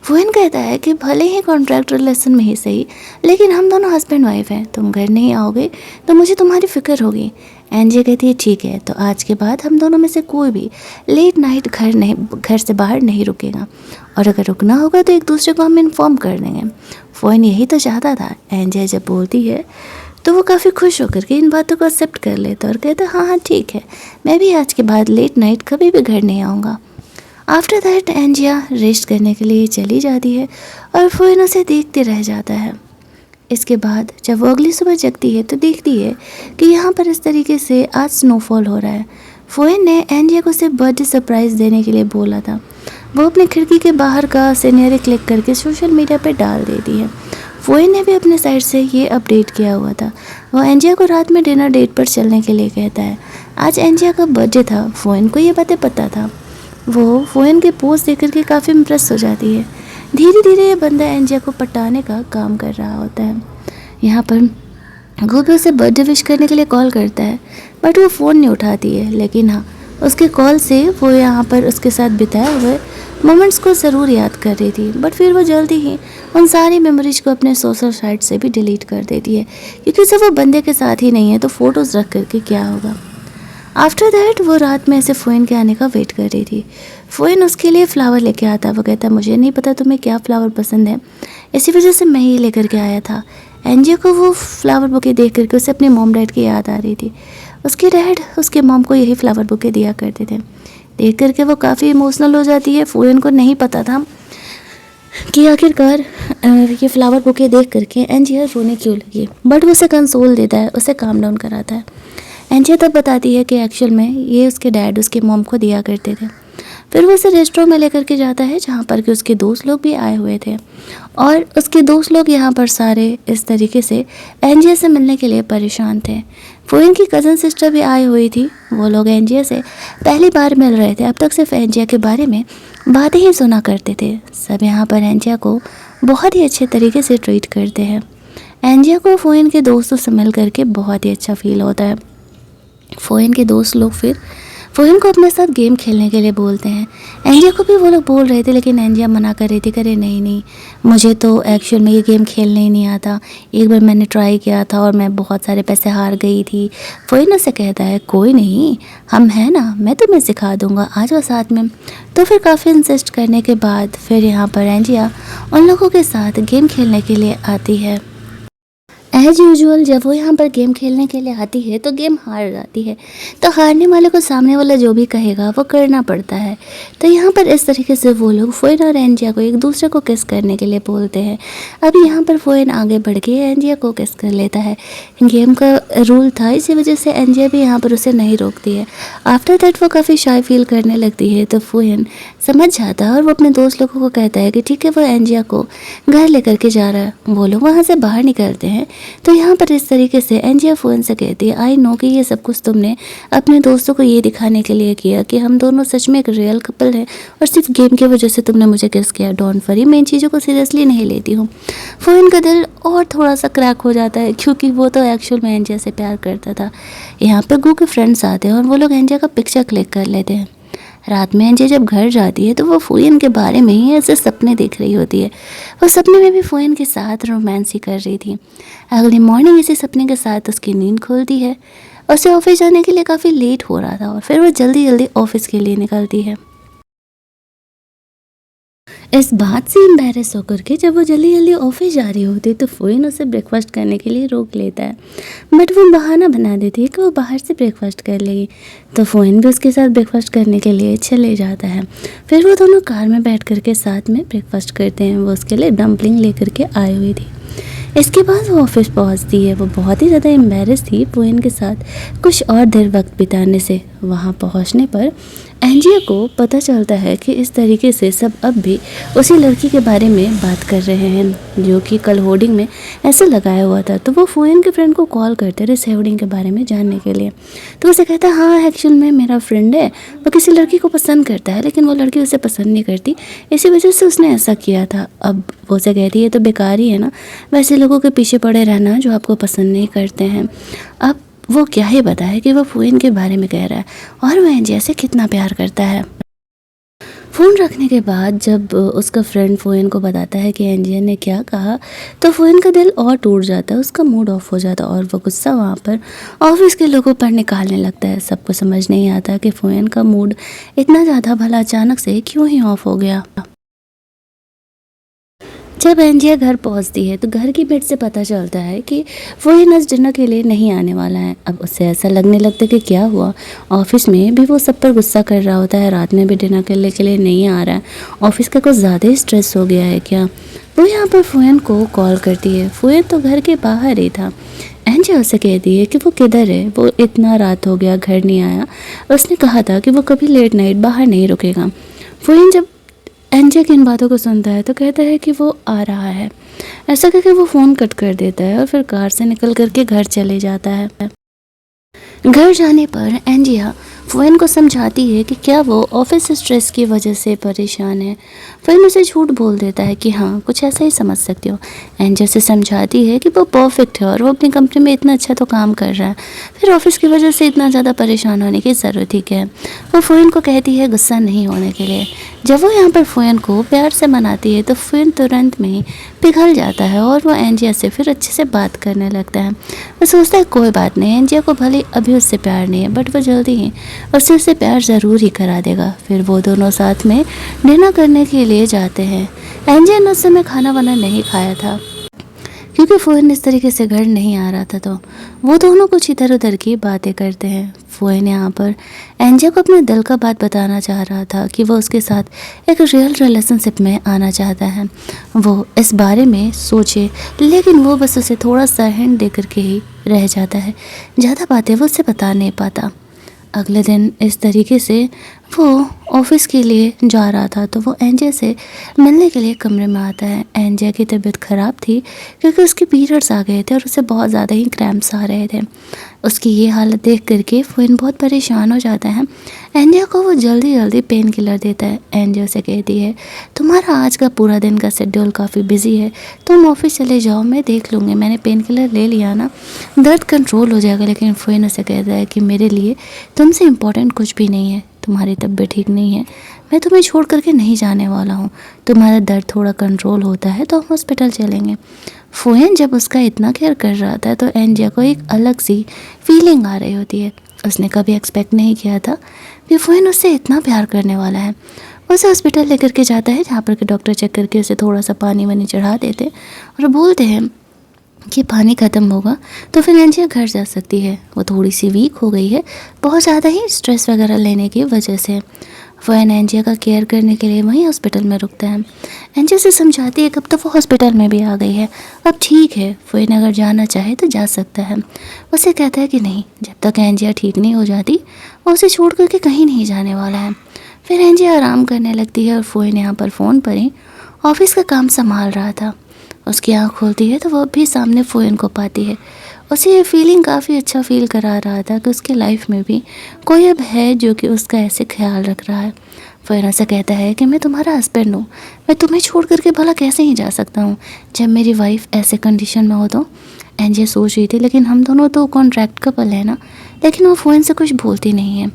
फ़ोयन कहता है कि भले ही कॉन्ट्रैक्ट रिलेशन में ही सही, लेकिन हम दोनों हस्बैंड वाइफ हैं। तुम घर नहीं आओगे तो मुझे तुम्हारी फ़िक्र होगी। एंजिया कहती है ठीक है, तो आज के बाद हम दोनों में से कोई भी लेट नाइट घर से बाहर नहीं रुकेगा, और अगर रुकना होगा तो एक दूसरे को हम इन्फॉर्म कर देंगे। फ़ोयन यही तो चाहता था। एंजिया जब बोलती है तो वो काफ़ी खुश होकर के इन बातों को एक्सेप्ट कर लेता और कहता हाँ हाँ ठीक है, मैं भी आज के बाद लेट नाइट कभी भी घर नहीं आऊँगा। आफ्टर दैट एंजिया रेस्ट करने के लिए चली जाती है और फ़ोयन उसे देखते रह जाता है। इसके बाद जब वो अगली सुबह जगती है तो देखती है कि यहाँ पर इस तरीके से आज स्नोफॉल हो रहा है। फ़ोयन ने एंजिया को सिर्फ बर्थडे सरप्राइज़ देने के लिए बोला था। वो अपनी खिड़की के बाहर का सीनरी क्लिक करके सोशल मीडिया पे डाल देती है। फ़ोयन ने भी अपने साइड से ये अपडेट किया हुआ था। वो एंजिया को रात में डिनर डेट पर चलने के लिए कहता है। आज एंजिया का बर्थडे था। फ़ोयन को ये बातें पता था। वो फ़ोयन के पोस्ट देख करके काफ़ी इम्प्रेस हो जाती है। धीरे धीरे ये बंदा एंजिया को पटाने का काम कर रहा होता है। यहाँ पर गोभी उसे बर्थडे विश करने के लिए कॉल करता है, बट वो फ़ोन नहीं उठाती है। लेकिन हाँ, उसके कॉल से वो यहाँ पर उसके साथ बिताए हुए मोमेंट्स को ज़रूर याद कर रही थी, बट फिर वो जल्दी ही उन सारी मेमोरीज को अपने सोशल साइट से भी डिलीट कर देती है, क्योंकि जब वो बंदे के साथ ही नहीं है तो फ़ोटोज़ रख करके क्या होगा। आफ्टर दैट वो रात में ऐसे फ़ोयन के आने का वेट कर रही थी। फ़ोयन उसके लिए फ़्लावर लेके आता। वो कहता मुझे नहीं पता तुम्हें क्या फ़्लावर पसंद है, इसी वजह से मैं ही लेकर के आया था। एंजिया को वो फ्लावर बुके देख करके उसे अपने मॉम डैड की याद आ रही थी। उसके डैड उसके मॉम को यही फ्लावर बुके दिया करते थे। देख करके वो काफ़ी इमोशनल हो जाती है। फ़ोयन को नहीं पता था कि आखिरकार ये फ्लावर बुके देख करके एंजिया रोने क्यों लगी, बट वो उसे कंसोल देता है, उसे काम डाउन कराता है। एंजिया तब बताती है कि एक्चुअल में ये उसके डैड उसके मॉम को दिया करते थे। फिर वो उसे रेस्टोरेंट में लेकर के जाता है जहाँ पर कि उसके दोस्त लोग भी आए हुए थे, और उसके दोस्त लोग यहाँ पर सारे इस तरीके से एंजिया से मिलने के लिए परेशान थे। फ़ोयन की कज़न सिस्टर भी आई हुई थी। वो लोग एंजिया से पहली बार मिल रहे थे। अब तक सिर्फ एंजिया के बारे में बातें ही सुना करते थे। सब यहाँ पर एंजिया को बहुत ही अच्छे तरीके से ट्रीट करते हैं। एंजिया को फ़ोयन के दोस्तों से मिल करके बहुत ही अच्छा फील होता है। फ़ोयन के दोस्त लोग फिर फ़ोयन को अपने साथ गेम खेलने के लिए बोलते हैं। एंजिया को भी वो लोग बोल रहे थे, लेकिन एंजिया मना कर रही थी, करे नहीं मुझे तो एक्चुअल में ये गेम खेलने ही नहीं आता। एक बार मैंने ट्राई किया था और मैं बहुत सारे पैसे हार गई थी। फ़ोयन उससे कहता है कोई नहीं, हम हैं ना, मैं तुम्हें सिखा दूँगा, आ जाओ साथ में। तो फिर काफ़ी इंसिस्ट करने के बाद फिर यहाँ पर एंजिया उन लोगों के साथ गेम खेलने के लिए आती है। एज यूजुअल जब वो यहाँ पर गेम खेलने के लिए आती है तो गेम हार जाती है, तो हारने वाले को सामने वाला जो भी कहेगा वो करना पड़ता है। तो यहाँ पर इस तरीके से वो लोग फ़ोयन और एंजिया को एक दूसरे को किस करने के लिए बोलते हैं। अब यहाँ पर फ़ोयन आगे बढ़ के एंजिया को किस कर लेता है। गेम का रूल था, इसी वजह से एंजिया भी यहाँ पर उसे नहीं रोकती है। आफ्टर दैट वो काफ़ी शाय फील करने लगती है, तो फ़ोयन समझ जाता है और वो अपने दोस्त लोगों को कहता है कि ठीक है, वो एंजिया को घर लेकर के जा रहा है। वो लोग वहाँ से बाहर निकलते हैं। तो यहाँ पर इस तरीके से एंजिया फ़ोन से कहती है, आई नो कि ये सब कुछ तुमने अपने दोस्तों को ये दिखाने के लिए किया कि हम दोनों सच में एक रियल कपल हैं और सिर्फ गेम की वजह से तुमने मुझे किस किया। डोंट वरी, मैं इन चीज़ों को सीरियसली नहीं लेती हूँ। फ़ोन का दिल और थोड़ा सा क्रैक हो जाता है क्योंकि वो तो एक्चुअल में एंजिया से प्यार करता था। यहाँ पर गू के फ्रेंड्स आते हैं और वो लोग एंजिया का पिक्चर क्लिक कर लेते हैं। रात में एंजिया जब घर जाती है तो वो फुयन के बारे में ही ऐसे सपने देख रही होती है। वो सपने में भी फुयन के साथ रोमांस ही कर रही थी। अगली मॉर्निंग इसी सपने के साथ उसकी नींद खुलती है। उसे ऑफिस जाने के लिए काफ़ी लेट हो रहा था और फिर वो जल्दी जल्दी ऑफिस के लिए निकलती है। इस बात से एम्बैरेस होकर के जब वो जल्दी जल्दी ऑफिस जा रही होती है तो फुयन उसे ब्रेकफास्ट करने के लिए रोक लेता है, बट वो बहाना बना देती है कि वो बाहर से ब्रेकफास्ट कर लेगी। तो फुयन भी उसके साथ ब्रेकफास्ट करने के लिए चले जाता है। फिर वो दोनों कार में बैठ कर के साथ में ब्रेकफास्ट करते हैं। वो उसके लिए डम्पलिंग लेकर के आई हुई थी। इसके बाद वो ऑफिस पहुंचती है। वो बहुत ही ज़्यादा एम्बैरेस थी फुयन के साथ कुछ और देर वक्त बिताने से। वहाँ पहुँचने पर एंजिया को पता चलता है कि इस तरीके से सब अब भी उसी लड़की के बारे में बात कर रहे हैं जो कि कल होर्डिंग में ऐसे लगाया हुआ था। तो वो फुयन के फ्रेंड को कॉल करते रहे इस होर्डिंग के बारे में जानने के लिए। तो उसे कहता है, हाँ एक्चुअल में मेरा फ्रेंड है, वो किसी लड़की को पसंद करता है लेकिन वो लड़की उसे पसंद नहीं करती, इसी वजह से उसने ऐसा किया था। अब वो उसे कहती है तो बेकार ही है ना वैसे लोगों के पीछे पड़े रहना जो आपको पसंद नहीं करते हैं। अब वो क्या ही बताए कि वो फुयन के बारे में कह रहा है और वह एंजिया से कितना प्यार करता है। फ़ोन रखने के बाद जब उसका फ्रेंड फुयन को बताता है कि एंजिया ने क्या कहा तो फुयन का दिल और टूट जाता है, उसका मूड ऑफ हो जाता है और वो गुस्सा वहाँ पर ऑफिस के लोगों पर निकालने लगता है। सबको समझ नहीं आता कि फुयन का मूड इतना ज़्यादा भला अचानक से क्यों ही ऑफ हो गया। जब एंजिया घर पहुंचती है तो घर की मेट से पता चलता है कि वो ये नस डिनर के लिए नहीं आने वाला है। अब उससे ऐसा लगने लगता है कि क्या हुआ, ऑफिस में भी वो सब पर गुस्सा कर रहा होता है, रात में भी डिनर करने के लिए नहीं आ रहा है, ऑफिस का कुछ ज़्यादा ही स्ट्रेस हो गया है क्या। वो यहाँ पर फुयन को कॉल करती है। फुयन तो घर के बाहर ही था। एंजिया उसे कहती है कि वो किधर है, वो इतना रात हो गया घर नहीं आया, उसने कहा था कि वो कभी लेट नाइट बाहर नहीं रुकेगा। फुयन जब एंजिया की इन बातों को सुनता है तो कहता है कि वो आ रहा है। ऐसा करके वो फ़ोन कट कर देता है और फिर कार से निकल करके घर चले जाता है। घर जाने पर एंजिया फुयन को समझाती है कि क्या वो ऑफिस स्ट्रेस की वजह से परेशान है। फुयन उसे झूठ बोल देता है कि हाँ कुछ ऐसा ही समझ सकते हो। एंजिया से समझाती है कि वो परफेक्ट है और वो अपनी कंपनी में इतना अच्छा तो काम कर रहा है, फिर ऑफिस की वजह से इतना ज़्यादा परेशान होने की ज़रूरत ही क्या है। वो फुयन को कहती है गुस्सा नहीं होने के लिए। जब वो यहाँ पर फुयन को प्यार से मनाती है तो फुयन तुरंत में ही पिघल जाता है और वो एंजिया से फिर अच्छे से बात करने लगता है। वो सोचता है कोई बात नहीं, एंजिया को भले अभी उससे प्यार नहीं है बट वो जल्दी ही उससे प्यार ज़रूर ही करा देगा। फिर वो दोनों साथ में डिनर करने के लिए जाते हैं। एंजिया ने उस समय खाना वाना नहीं खाया था क्योंकि फुयन इस तरीके से घर नहीं आ रहा था। तो वो दोनों कुछ इधर उधर की बातें करते हैं। फुयन यहाँ पर एंजिया को अपने दिल का बात बताना चाह रहा था कि वो उसके साथ एक रियल रिलेशनशिप में आना चाहता है। वो इस बारे में सोचे लेकिन वो बस उसे थोड़ा सा हिंट दे करके ही रह जाता है, ज़्यादा बातें वो उससे बता नहीं पाता। अगले दिन इस तरीके से वो ऑफिस के लिए जा रहा था तो वो एंजिया से मिलने के लिए कमरे में आता है। एंजिया की तबीयत ख़राब थी क्योंकि उसके पीरियड्स आ गए थे और उसे बहुत ज़्यादा ही क्रैम्प्स आ रहे थे। उसकी ये हालत देख करके फुयन बहुत परेशान हो जाता है। एंजिया को वो जल्दी जल्दी पेन किलर देता है। एंजिया से कहती है तुम्हारा आज का पूरा दिन का शेड्यूल काफ़ी बिजी है, तुम ऑफिस चले जाओ, मैं देख लूँगी, मैंने पेन किलर ले लिया ना, दर्द कंट्रोल हो जाएगा। लेकिन फुयन उसे कहता है कि मेरे लिए तुमसे इम्पोर्टेंट कुछ भी नहीं है, तुम्हारी तबीयत ठीक नहीं है, मैं तुम्हें छोड़ करके नहीं जाने वाला हूँ, तुम्हारा दर्द थोड़ा कंट्रोल होता है तो हम हॉस्पिटल चलेंगे। फुयन जब उसका इतना केयर कर रहा था तो एंजिया को एक अलग सी फीलिंग आ रही होती है। उसने कभी एक्सपेक्ट नहीं किया था कि फुयन उससे इतना प्यार करने वाला है। उसे हॉस्पिटल लेकर के जाता है जहाँ पर के डॉक्टर चेक करके उसे थोड़ा सा पानी वानी चढ़ा देते और बोलते हैं कि पानी ख़त्म होगा तो फिर एंजिया घर जा सकती है। वो थोड़ी सी वीक हो गई है बहुत ज़्यादा ही स्ट्रेस वगैरह लेने की वजह से। फुयन एंजिया का केयर करने के लिए वहीं हॉस्पिटल में रुकता है। एंजिया से समझाती है कब तक वो हॉस्पिटल में भी आ गई है, अब ठीक है, फुयन अगर जाना चाहे तो जा सकता है। उसे कहता है कि नहीं, जब तक एंजिया ठीक नहीं हो जाती वो उसे छोड़ करके कहीं नहीं जाने वाला है। फिर एंजिया आराम करने लगती है और फुयन यहाँ पर फ़ोन पर ही ऑफिस का काम संभाल रहा था। उसकी आँख खोलती है तो वो भी सामने फ़ोन को पाती है। उसे ये फीलिंग काफ़ी अच्छा फ़ील करा रहा था कि उसकी लाइफ में भी कोई अब है जो कि उसका ऐसे ख्याल रख रहा है। फ़िर ऐसा कहता है कि मैं तुम्हारा हस्बैंड हूँ, मैं तुम्हें छोड़ कर के भला कैसे ही जा सकता हूँ जब मेरी वाइफ ऐसे कंडीशन में हो तो। एंजे सोच रही थी लेकिन हम दोनों तो कॉन्ट्रैक्ट कपल है ना, लेकिन वो फ़ोन से कुछ बोलती नहीं है।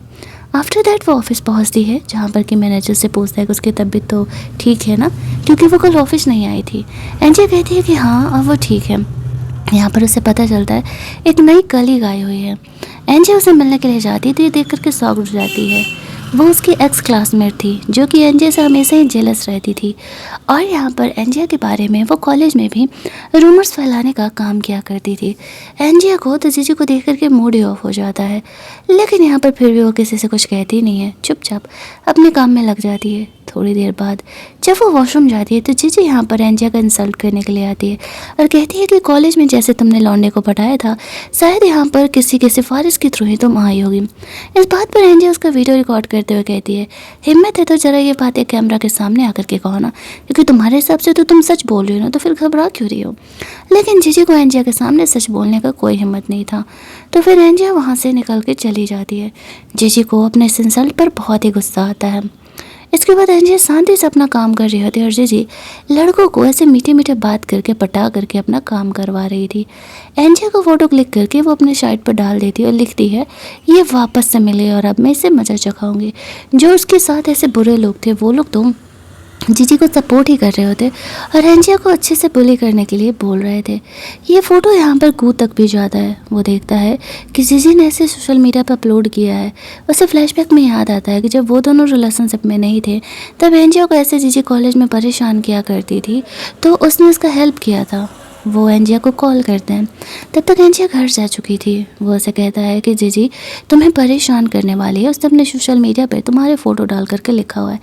आफ्टर दैट वो ऑफिस पहुंचती है जहाँ पर कि मैनेजर से पूछता है कि उसकी तबीयत तो ठीक है ना, क्योंकि वो कल ऑफिस नहीं आई थी। एंजे कहती है कि हाँ अब वो ठीक है। यहाँ पर उसे पता चलता है एक नई कलीग आई हुई है। एंजे उसे मिलने के लिए जाती है तो ये देख करके शॉक हो जाती है। वो उसकी एक्स क्लासमेट थी जो कि एंजे से हमेशा ही जेलस रहती थी, और यहाँ पर एंजिया के बारे में वो कॉलेज में भी रूमर्स फैलाने का काम किया करती थी। एंजिया को तो जीजी को देख करके मूड ही ऑफ हो जाता है, लेकिन यहाँ पर फिर भी वो किसी से कुछ कहती नहीं है, चुपचाप अपने काम में लग जाती है। थोड़ी देर बाद जब वो वॉशरूम जाती है तो जीजी यहाँ पर एंजिया का इंसल्ट करने के लिए आती है और कहती है कि कॉलेज में जैसे तुमने लौंडे को पटाया था, शायद यहाँ पर किसी के सिफारिश के थ्रू ही तुम आई होगी। इस बात पर एंजिया उसका वीडियो रिकॉर्ड करते हुए कहती है, हिम्मत है तो जरा ये बातें कैमरा के सामने आकर के कहो ना, क्योंकि तुम्हारे हिसाब से तो तुम सच बोल रही हो ना, तो फिर घबरा क्यों रही हो। लेकिन जीजी को एंजिया के सामने सच बोलने का कोई हिम्मत नहीं था, तो फिर एंजिया वहाँ से निकल के चली जाती है। जीजी को अपने इस इंसल्ट पर बहुत ही गुस्सा आता है। इसके बाद एंजिया शांति से अपना काम कर रही होती है और जीजी लड़कों को ऐसे मीठे मीठे बात करके पटा करके अपना काम करवा रही थी। एंजिया को फोटो क्लिक करके वो अपने साइट पर डाल देती है और लिखती है, ये वापस से मिले और अब मैं इसे मजा चखाऊंगी। जो उसके साथ ऐसे बुरे लोग थे वो लोग तो जीजी को सपोर्ट ही कर रहे होते और एंजिया को अच्छे से बुली करने के लिए बोल रहे थे। ये फ़ोटो यहाँ पर कू तक भी जाता है। वो देखता है कि जीजी ने ऐसे सोशल मीडिया पर अपलोड किया है। उसे फ्लैशबैक में याद आता है कि जब वो दोनों रिलेशनशिप में नहीं थे तब एंजिया को ऐसे जीजी कॉलेज में परेशान किया करती थी, तो उसने उसका हेल्प किया था। वो एंजिया को कॉल करते हैं। तब तक एंजिया घर जा चुकी थी। वो उसे कहता है कि जीजी तुम्हें परेशान करने वाली है, उसने अपने सोशल मीडिया पे तुम्हारे फ़ोटो डाल करके लिखा हुआ है।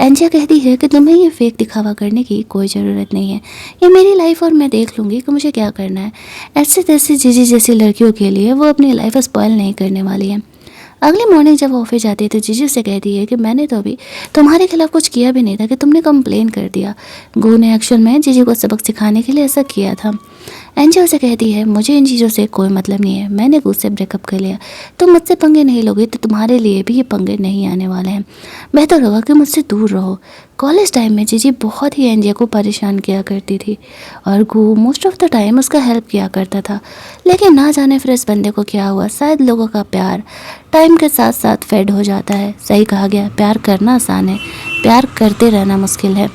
एंजिया कहती है कि तुम्हें ये फेक दिखावा करने की कोई ज़रूरत नहीं है, ये मेरी लाइफ और मैं देख लूँगी कि मुझे क्या करना है। ऐसे तैसे जीजी जैसी लड़कियों के लिए वो अपनी लाइफ स्पॉइल नहीं करने वाली है। अगली मॉर्निंग जब वो ऑफिस जाती है तो जीजी से कहती है कि मैंने तो अभी तुम्हारे खिलाफ कुछ किया भी नहीं था कि तुमने कंप्लेन कर दिया। गू ने एक्चुअल में जीजी को सबक सिखाने के लिए ऐसा किया था। एंजिया उसे कहती है, मुझे इन चीज़ों से कोई मतलब नहीं है, मैंने गू से ब्रेकअप कर लिया। तुम मुझसे पंगे नहीं लोगे तो तुम्हारे लिए भी ये पंगे नहीं आने वाले हैं। बेहतर होगा कि मुझसे दूर रहो। कॉलेज टाइम में जीजी बहुत ही एंजिया को परेशान किया करती थी और गू मोस्ट ऑफ द टाइम उसका हेल्प किया करता था, लेकिन ना जाने फिर इस बंदे को क्या हुआ। शायद लोगों का प्यार टाइम के साथ साथ फेड हो जाता है। सही कहा गया, प्यार करना आसान है, प्यार करते रहना मुश्किल है।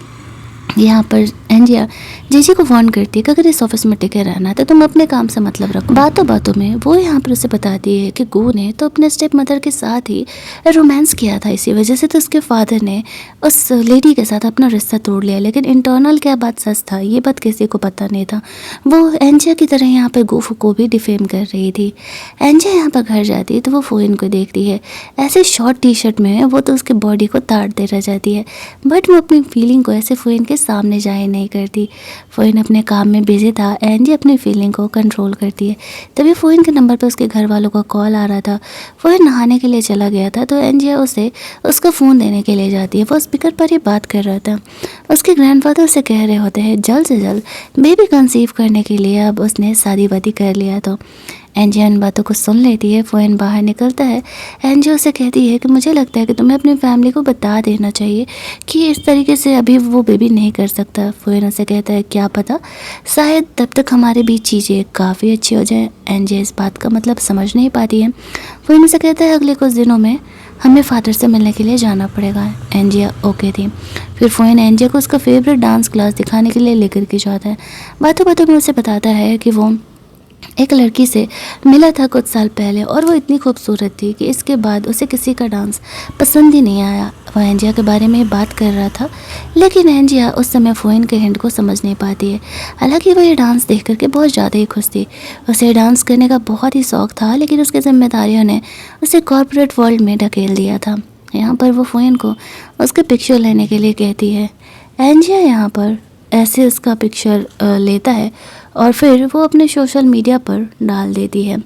यहाँ पर एंजिया जीजी को वार्न करती है कि अगर इस ऑफिस में टिके रहना है तो तुम अपने काम से मतलब रखो। बातों बातों में वो यहाँ पर उसे बताती है कि गू ने तो अपने स्टेप मदर के साथ ही रोमांस किया था, इसी वजह से तो उसके फादर ने उस लेडी के साथ अपना रिश्ता तोड़ लिया। लेकिन इंटरनल क्या बात सच था ये बात किसी को पता नहीं था। वो एंजिया की तरह यहाँ पर गू को भी डिफेम कर रही थी। एंजिया यहाँ पर घर जाती है तो वो फ़ोन को देखती है। ऐसे शॉर्ट टी शर्ट में वो तो उसके बॉडी को ताड़ते रह जाती है, बट वो अपनी फीलिंग को ऐसे फ़ोन के सामने जाहिर नहीं करती। फ़ोन अपने काम में बिजी था। एंजी अपनी फीलिंग को कंट्रोल करती है। तभी फ़ोन के नंबर पर उसके घर वालों का कॉल आ रहा था। फ़ोन नहाने के लिए चला गया था तो एंजिया उसे उसका फ़ोन देने के लिए जाती है। वो स्पीकर पर ही बात कर रहा था। उसके ग्रैंडफादर से कह रहे होते हैं जल्द से जल्द बेबी कंसीव करने के लिए अब उसने शादी वादी कर लिया। तो एंजिया इन बातों को सुन लेती है। फ़ोन बाहर निकलता है। एंजिया उसे कहती है कि मुझे लगता है कि तुम्हें अपनी फैमिली को बता देना चाहिए कि इस तरीके से अभी वो बेबी नहीं कर सकता। फ़ोन उसे कहता है क्या पता शायद तब तक हमारे बीच चीज़ें काफ़ी अच्छी हो जाए। एंजिया इस बात का मतलब समझ नहीं पाती है। फ़ोन उसे कहता है अगले कुछ दिनों में हमें फादर से मिलने के लिए जाना पड़ेगा। एंजिया ओके थी। फिर फ़ोन एंजिया को उसका फेवरेट डांस क्लास दिखाने के लिए लेकर के जाता है। बातों बातों में उसे बताता है कि वो एक लड़की से मिला था कुछ साल पहले और वो इतनी खूबसूरत थी कि इसके बाद उसे किसी का डांस पसंद ही नहीं आया। वह एंजिया के बारे में बात कर रहा था, लेकिन एंजिया उस समय फ़ोन के हिंट को समझ नहीं पाती है। हालांकि वह ये डांस देख करके बहुत ज़्यादा ही खुश थी। उसे डांस करने का बहुत ही शौक़ था, लेकिन उसकी जिम्मेदारियों ने उसे कॉर्पोरेट वर्ल्ड में ढकेल दिया था। यहाँ पर वो फ़ोन को उसके पिक्चर लेने के लिए कहती है। एंजिया यहाँ पर ऐसे उसका पिक्चर लेता है और फिर वो अपने सोशल मीडिया पर डाल देती है,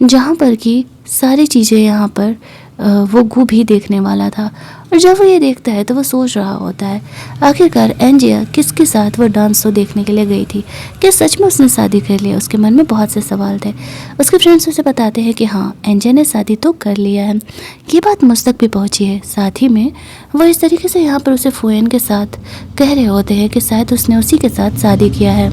जहाँ पर कि सारी चीज़ें यहाँ पर वो गु भी देखने वाला था। और जब वो ये देखता है तो वो सोच रहा होता है आखिरकार एंजिया किसके साथ वो डांस शो देखने के लिए गई थी, क्या सच में उसने शादी कर लिया। उसके मन में बहुत से सवाल थे। उसके फ्रेंड्स उसे बताते हैं कि हाँ, एंजिया ने शादी तो कर लिया है। ये बात मुझ तक भी पहुंची है। साथ ही में वो इस तरीके से यहाँ पर उसे फुएन के साथ कह रहे होते हैं कि शायद उसने उसी के साथ शादी किया है।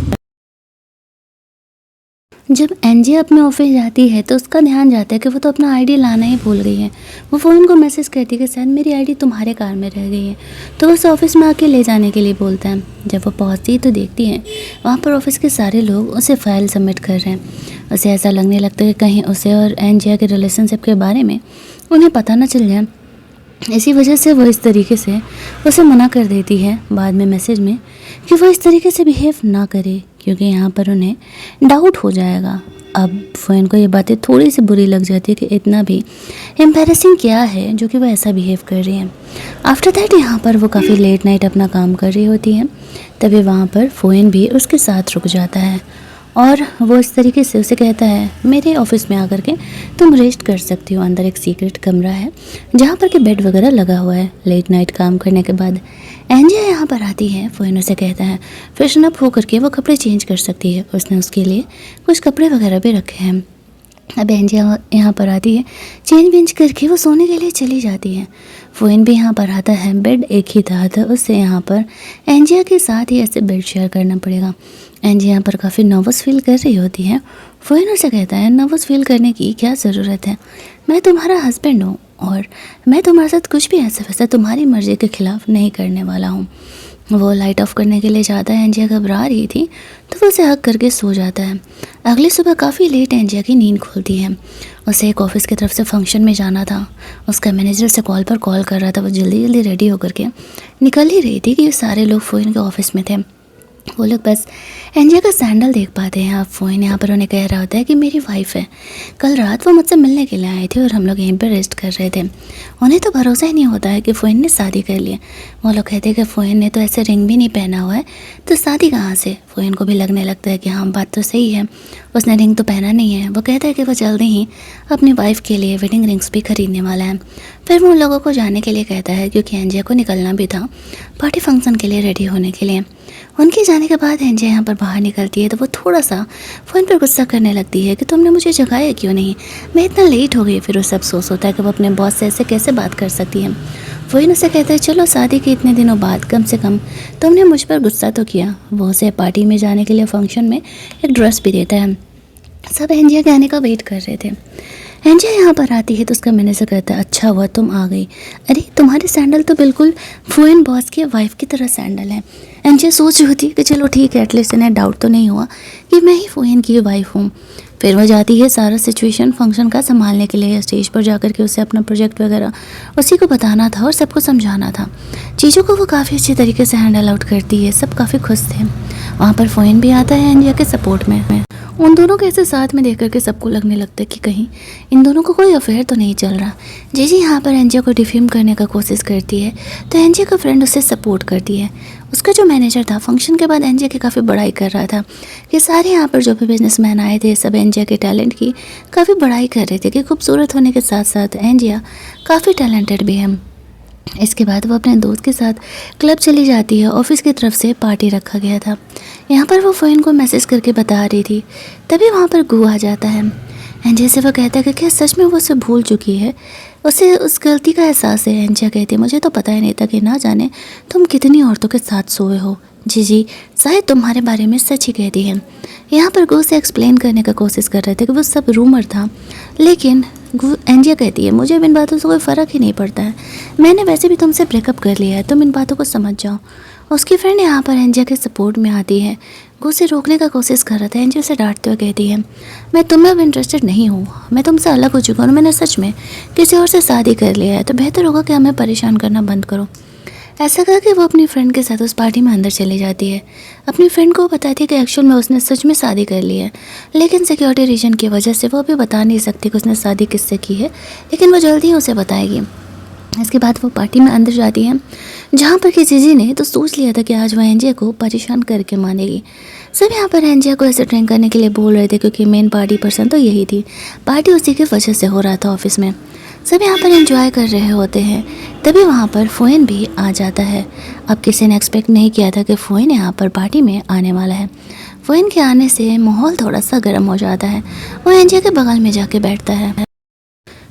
जब एंजिया अपने ऑफिस जाती है तो उसका ध्यान जाता है कि वो तो अपना आईडी लाना ही भूल गई है। वो फ़ोन को मैसेज करती है कि शायद मेरी आईडी तुम्हारे कार में रह गई है, तो वो उसे ऑफिस में आके ले जाने के लिए बोलता है। जब वो पहुंचती है तो देखती है वहाँ पर ऑफिस के सारे लोग उसे फाइल सबमिट कर रहे हैं। उसे ऐसा लगने लगता है कि कहीं उसे और एंजिया के रिलेशनशिप के बारे में उन्हें पता ना चल जाए। इसी वजह से वो इस तरीके से उसे मना कर देती है बाद में मैसेज में कि वो इस तरीके से बिहेव ना करे, क्योंकि यहाँ पर उन्हें डाउट हो जाएगा। अब फ़ोन को ये बातें थोड़ी सी बुरी लग जाती है कि इतना भी एम्बैरेसिंग क्या है जो कि वो ऐसा बिहेव कर रही है। आफ्टर दैट यहाँ पर वो काफ़ी लेट नाइट अपना काम कर रही होती है। तभी वहाँ पर फ़ोन भी उसके साथ रुक जाता है और वो इस तरीके से उसे कहता है मेरे ऑफिस में आकर के तुम रेस्ट कर सकती हो। अंदर एक सीक्रेट कमरा है जहाँ पर के बेड वगैरह लगा हुआ है। लेट नाइट काम करने के बाद एंजिया यहाँ पर आती है। फ़ोन उसे कहता है फ्रेशन अप होकर के वो कपड़े चेंज कर सकती है। उसने उसके लिए कुछ कपड़े वगैरह भी रखे हैं। अब एंजिया यहाँ पर आती है, चेंज वेंज करके वो सोने के लिए चली जाती है। फ़ोन भी यहाँ पर आता है। बेड एक ही था तो उससे यहाँ पर एंजिया के साथ ही ऐसे बेड शेयर करना पड़ेगा। एंजिया यहाँ पर काफ़ी नर्वस फील कर रही होती है। फ़ोन उसे कहता है नर्वस फील करने की क्या ज़रूरत है, मैं तुम्हारा हस्बैंड हूँ और मैं तुम्हारे साथ कुछ भी ऐसा वैसा तुम्हारी मर्ज़ी के ख़िलाफ़ नहीं करने वाला हूँ। वो लाइट ऑफ करने के लिए जाता है। एंजिया घबरा रही थी तो वो उसे हक करके सो जाता है। अगली सुबह काफ़ी लेट एंजिया की नींद खुलती है। उसे एक ऑफिस की तरफ से फंक्शन में जाना था। उसका मैनेजर से कॉल पर कॉल कर रहा था। वो जल्दी जल्दी रेडी होकर के निकल ही रही थी कि सारे लोग फ़ोन के ऑफिस में थे। वो लोग बस एंजिया का सैंडल देख पाते हैं। अब फ़ोन यहाँ पर उन्हें कह रहा होता है कि मेरी वाइफ है, कल रात वो मुझसे मिलने के लिए आए थे और हम लोग यहीं पर रेस्ट कर रहे थे। उन्हें तो भरोसा ही नहीं होता है कि फ़ोन ने शादी कर लिया। वो लोग कहते हैं कि फ़ोन ने तो ऐसे रिंग भी नहीं पहना हुआ है तो शादी कहाँ से। फ़ोन को भी लगने लगता है कि हाँ, बात तो सही है, उसने रिंग तो पहना नहीं है। वो कहता है कि वो जल्दी ही अपनी वाइफ के लिए वेडिंग रिंग्स भी खरीदने वाला है। फिर वो उन लोगों को जाने के लिए कहता है क्योंकि एंजिया को निकलना भी था पार्टी फंक्शन के लिए रेडी होने के लिए। उनके जाने के बाद एंजिया यहाँ पर बाहर निकलती है तो वो थोड़ा सा फ़ोन पर गुस्सा करने लगती है कि तुमने मुझे जगाया क्यों नहीं, मैं इतना लेट हो गई। फिर वो सब सोच होता है कि वो अपने बॉस से ऐसे कैसे बात कर सकती है। वही उसे कहता है चलो शादी के इतने दिनों बाद कम से कम तुमने मुझ पर गुस्सा तो किया। वो उसे पार्टी में जाने के लिए फंक्शन में एक ड्रेस भी देता है। सब एंजिया के आने का वेट कर रहे थे। एंजिया यहाँ पर आती है तो उसका मैनेजर कहता है अच्छा हुआ तुम आ गई, अरे तुम्हारे सैंडल तो बिल्कुल फुएन बॉस की वाइफ की तरह सैंडल है। एंजिया सोच रही होती है कि चलो ठीक है, एटलीस्ट इन्हें डाउट तो नहीं हुआ कि मैं ही फुएन की वाइफ हूँ। फिर वो जाती है सारा सिचुएशन फंक्शन का संभालने के लिए। स्टेज पर जाकर के उसे अपना प्रोजेक्ट वगैरह उसी को बताना था और सबको समझाना था। चीज़ों को वो काफ़ी अच्छे तरीके से हैंडल आउट करती है। सब काफ़ी खुश थे। वहाँ पर फुएन भी आता है एंजिया के सपोर्ट में। उन दोनों के ऐसे साथ में देख करके सबको लगने लगता है कि कहीं इन दोनों को कोई अफेयर तो नहीं चल रहा। जी यहाँ पर एंजिया को डिफेम करने का कोशिश करती है तो एंजिया का फ्रेंड उसे सपोर्ट करती है। उसका जो मैनेजर था फंक्शन के बाद एंजिया की काफ़ी बड़ाई कर रहा था कि सारे यहाँ पर जो भी बिजनेसमैन आए थे सब एंजिया के टैलेंट की काफ़ी बड़ाई कर रहे थे कि खूबसूरत होने के साथ साथ एंजिया काफ़ी टैलेंटेड भी है। इसके बाद वो अपने दोस्त के साथ क्लब चली जाती है। ऑफिस की तरफ से पार्टी रखा गया था। यहाँ पर वो फ़ोन को मैसेज करके बता रही थी, तभी वहाँ पर गु आ जाता है। एंजिया से वो कहता है कि क्या सच में वो उसे भूल चुकी है, उसे उस गलती का एहसास है। एंजिया कहती है मुझे तो पता ही नहीं था कि ना जाने तुम कितनी औरतों के साथ सोए हो। जी शायद तुम्हारे बारे में सच ही कहती है। यहाँ पर गु से एक्सप्लेन करने का कोशिश कर रहे थे कि वो सब रूमर था, लेकिन एंजिया कहती है मुझे इन बातों से कोई फ़र्क ही नहीं पड़ता है, मैंने वैसे भी तुमसे ब्रेकअप कर लिया है, तुम इन बातों को समझ जाओ। उसकी फ्रेंड यहाँ पर एंजिया के सपोर्ट में आती है। गु से रोकने का कोशिश कर रहा था। एंजिया उसे डांटते हुए कहती है मैं तुम्हें अब इंटरेस्टेड नहीं हूँ, मैं तुमसे अलग हो चुका हूँ, मैंने सच में किसी और से शादी कर लिया है, तो बेहतर होगा कि हमें परेशान करना बंद करो। ऐसा कह के वो अपनी फ्रेंड के साथ उस पार्टी में अंदर चली जाती है। अपनी फ्रेंड को बताती है कि एक्चुअल में उसने सच में शादी कर ली है, लेकिन सिक्योरिटी रीजन की वजह से वो अभी बता नहीं सकती कि उसने शादी किससे की है, लेकिन वो जल्दी ही उसे बताएगी। इसके बाद वो पार्टी में अंदर जाती है जहाँ पर कि जीजी ने तो सोच लिया था कि आज वह एंजिया को परेशान करके मानेगी। सब यहाँ पर एंजिया को ऐसे ड्रिंक करने के लिए बोल रहे थे क्योंकि मेन पार्टी पर्सन तो यही थी। पार्टी उसी की वजह से हो रहा था ऑफिस में। सब यहाँ पर एंजॉय कर रहे होते हैं। तभी वहाँ पर फोइन भी आ जाता है। अब किसी ने एक्सपेक्ट नहीं किया था कि फोइन यहाँ पर पार्टी में आने वाला है। फोइन के आने से माहौल थोड़ा सा गर्म हो जाता है। वो एंजिया के बगल में जाके बैठता है।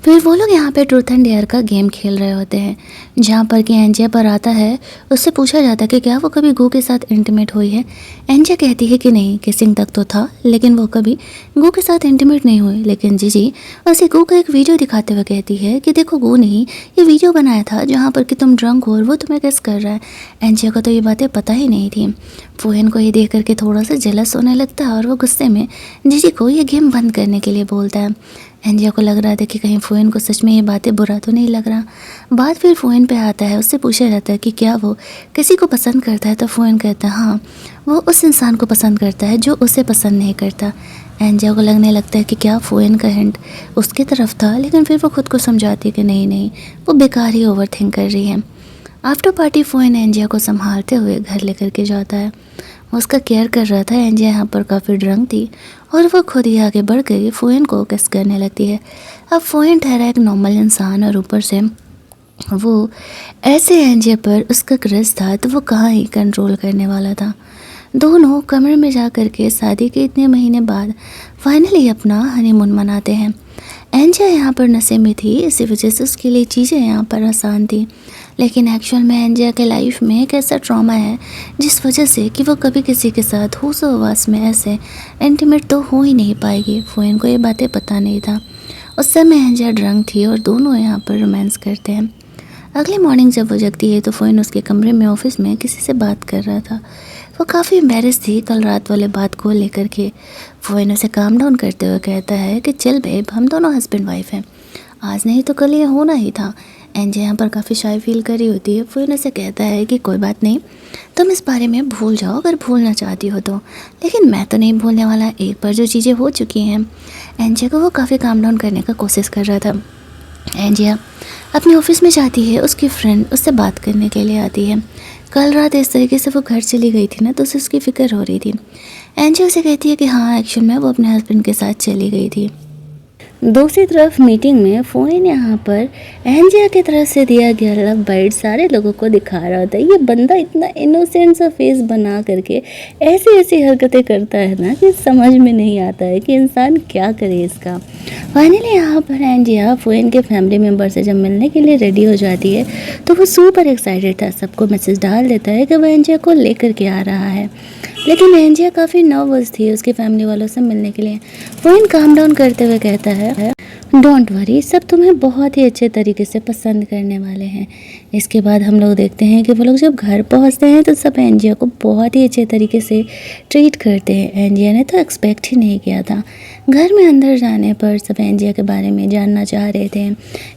फिर वो लोग यहाँ पे ट्रूथ एंड डेयर का गेम खेल रहे होते हैं, जहाँ पर कि एंजिया पर आता है। उससे पूछा जाता है कि क्या वो कभी गू के साथ इंटीमेट हुई है। एंजिया कहती है कि नहीं, किसिंग तक तो था, लेकिन वो कभी गू के साथ इंटीमेट नहीं हुई। लेकिन जीजी उसे गू का एक वीडियो दिखाते हुए कहती है कि देखो, गू नहीं, ये वीडियो बनाया था जहाँ पर कि तुम ड्रंक हो और वो तुम्हें किस कर रहा है। एंजिया को तो ये बातें पता ही नहीं थी। फोहन को ये देख करके थोड़ा सा जेलस होने लगता है और वो गुस्से में जीजी को ये गेम बंद करने के लिए बोलता है। एंजिया को लग रहा था कि कहीं फोहन को सच में ये बातें बुरा तो नहीं लग रहा। बात फिर फोहन पे आता है। उससे पूछा जाता है कि क्या वो किसी को पसंद करता है, तो फोहन कहता है हाँ, वो उस इंसान को पसंद करता है जो उसे पसंद नहीं करता। एंजिया को लगने लगता है कि क्या फोहन का हिंट उसकी तरफ था, लेकिन फिर वो खुद को समझाती है कि नहीं नहीं, वो बेकार ही ओवर थिंक कर रही है। आफ्टर पार्टी फोहन एंजिया को संभालते हुए घर लेकर के जाता है। वो उसका केयर कर रहा था। एंजिया यहाँ पर काफ़ी ड्रंक थी और वो खुद ही आगे बढ़ कर फोहन को किस करने लगती है। अब फोहन ठहरा एक नॉर्मल इंसान और ऊपर से वो ऐसे एंजिया पर उसका क्रश था, तो वो कहाँ ही कंट्रोल करने वाला था। दोनों कमरे में जा कर के शादी के इतने महीने बाद फाइनली अपना हनीमून मनाते हैं। एंजिया यहाँ पर नशे में थी, इसी वजह से उसके लिए चीज़ें यहाँ पर आसान थी, लेकिन एक्चुअल में एंजिया के लाइफ में एक ऐसा ट्रॉमा है जिस वजह से कि वो कभी किसी के साथ होशो-हवास में ऐसे इंटीमेट तो हो ही नहीं पाएगी। फोहन को ये बातें पता नहीं था। उस समय एंजिया ड्रंक थी और दोनों यहाँ पर रोमांस करते हैं। अगली मॉर्निंग जब वो जगती है तो फोहन उसके कमरे में ऑफिस में किसी से बात कर रहा था। वो काफ़ी एम्बेरस थी कल रात वाले बात को लेकर के। फोहन उसे काम डाउन करते हुए कहता है कि चल बेब, हम दोनों हस्बैंड वाइफ हैं, आज नहीं तो कल ये होना ही था। एंजिया यहाँ पर काफ़ी शाय फील कर रही होती है। फोहन उसे कहता है कि कोई बात नहीं, तुम इस बारे में भूल जाओ अगर भूलना चाहती हो तो, लेकिन मैं तो नहीं भूलने वाला। एक बार जो चीज़ें हो चुकी हैं। एंजिया को वो काफ़ी काम डाउन करने का कोशिश कर रहा था। एंजिया अपने ऑफिस में जाती है। उसकी फ्रेंड उससे बात करने के लिए आती है। कल रात इस तरीके से वो घर चली गई थी ना, तो उसे उसकी फ़िक्र हो रही थी। एंजिया उसे कहती है कि हाँ, एक्चुअल में वो अपने हस्बैंड के साथ चली गई थी। दूसरी तरफ मीटिंग में फोहन यहाँ पर एंजिया की तरफ से दिया गया लव बाइट सारे लोगों को दिखा रहा होता है। ये बंदा इतना इनोसेंट सा फेस बना करके ऐसी ऐसी हरकतें करता है ना कि समझ में नहीं आता है कि इंसान क्या करे इसका। फाइनली यहाँ पर एंजिया फोहन के फैमिली मेम्बर से जब मिलने के लिए रेडी हो जाती है तो वो सुपर एक्साइटेड था। सबको मैसेज डाल देता है कि वो एंजिया को लेकर के आ रहा है, लेकिन एंजिया काफ़ी नर्वस थी उसकी फैमिली वालों से मिलने के लिए। फोहन काम डाउन करते हुए कहता है डोंट वरी, सब तुम्हें बहुत ही अच्छे तरीके से पसंद करने वाले हैं। इसके बाद हम लोग देखते हैं कि वो लोग जब घर पहुंचते हैं तो सब एंजिया को बहुत ही अच्छे तरीके से ट्रीट करते हैं। एंजिया ने तो एक्सपेक्ट ही नहीं किया था। घर में अंदर जाने पर सब एंजिया के बारे में जानना चाह रहे थे।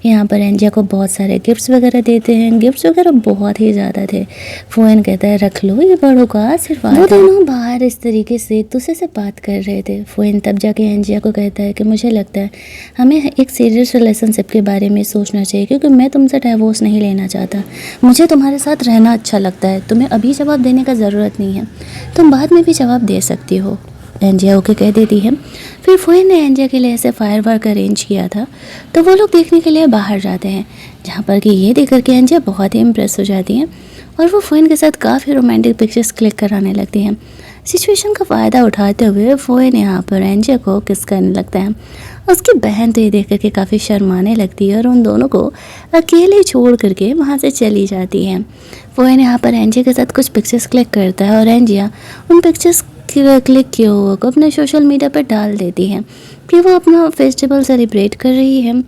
यहाँ पर एंजिया को बहुत सारे गिफ्ट्स वगैरह देते हैं। गिफ्ट्स वगैरह बहुत ही ज़्यादा थे। फोहन कहता है रख लो, ये बड़ों का आशीर्वाद। वो दोनों बाहर इस तरीके से एक दूसरे से बात कर रहे थे। फोहन तब जाके एंजिया को कहता है कि मुझे लगता है हमें एक सीरियस रिलेशनशिप के बारे में सोचना चाहिए, क्योंकि मैं तुमसे डाइवोर्स नहीं लेना चाहता। मुझे तुम्हारे साथ रहना अच्छा लगता है। तुम्हें अभी जवाब देने का ज़रूरत नहीं है, तुम बाद में भी जवाब दे सकती हो। एंजिया ओके कह देती है। फिर फोहन ने एंजिया के लिए ऐसे फायर वर्क अरेंज किया था, तो वो लोग देखने के लिए बाहर जाते हैं, जहाँ पर कि ये देख करके एंजिया बहुत ही इम्प्रेस हो जाती हैं और वो फोहन के साथ काफ़ी रोमांटिक पिक्चर्स क्लिक कराने लगती हैं। सिचुएशन का फ़ायदा उठाते हुए फोहन यहाँ पर एंजिया को किस करने लगता है। उसकी बहन तो ये देख करके काफ़ी शर्माने लगती है और उन दोनों को अकेले छोड़ करके वहाँ से चली जाती है। फोहन यहाँ पर एंजिया के साथ कुछ पिक्चर्स क्लिक करता है और एंजिया उन पिक्चर्स क्लिक किए हुए को अपने सोशल मीडिया पर डाल देती है कि वो अपना फेस्टिवल सेलिब्रेट कर रही है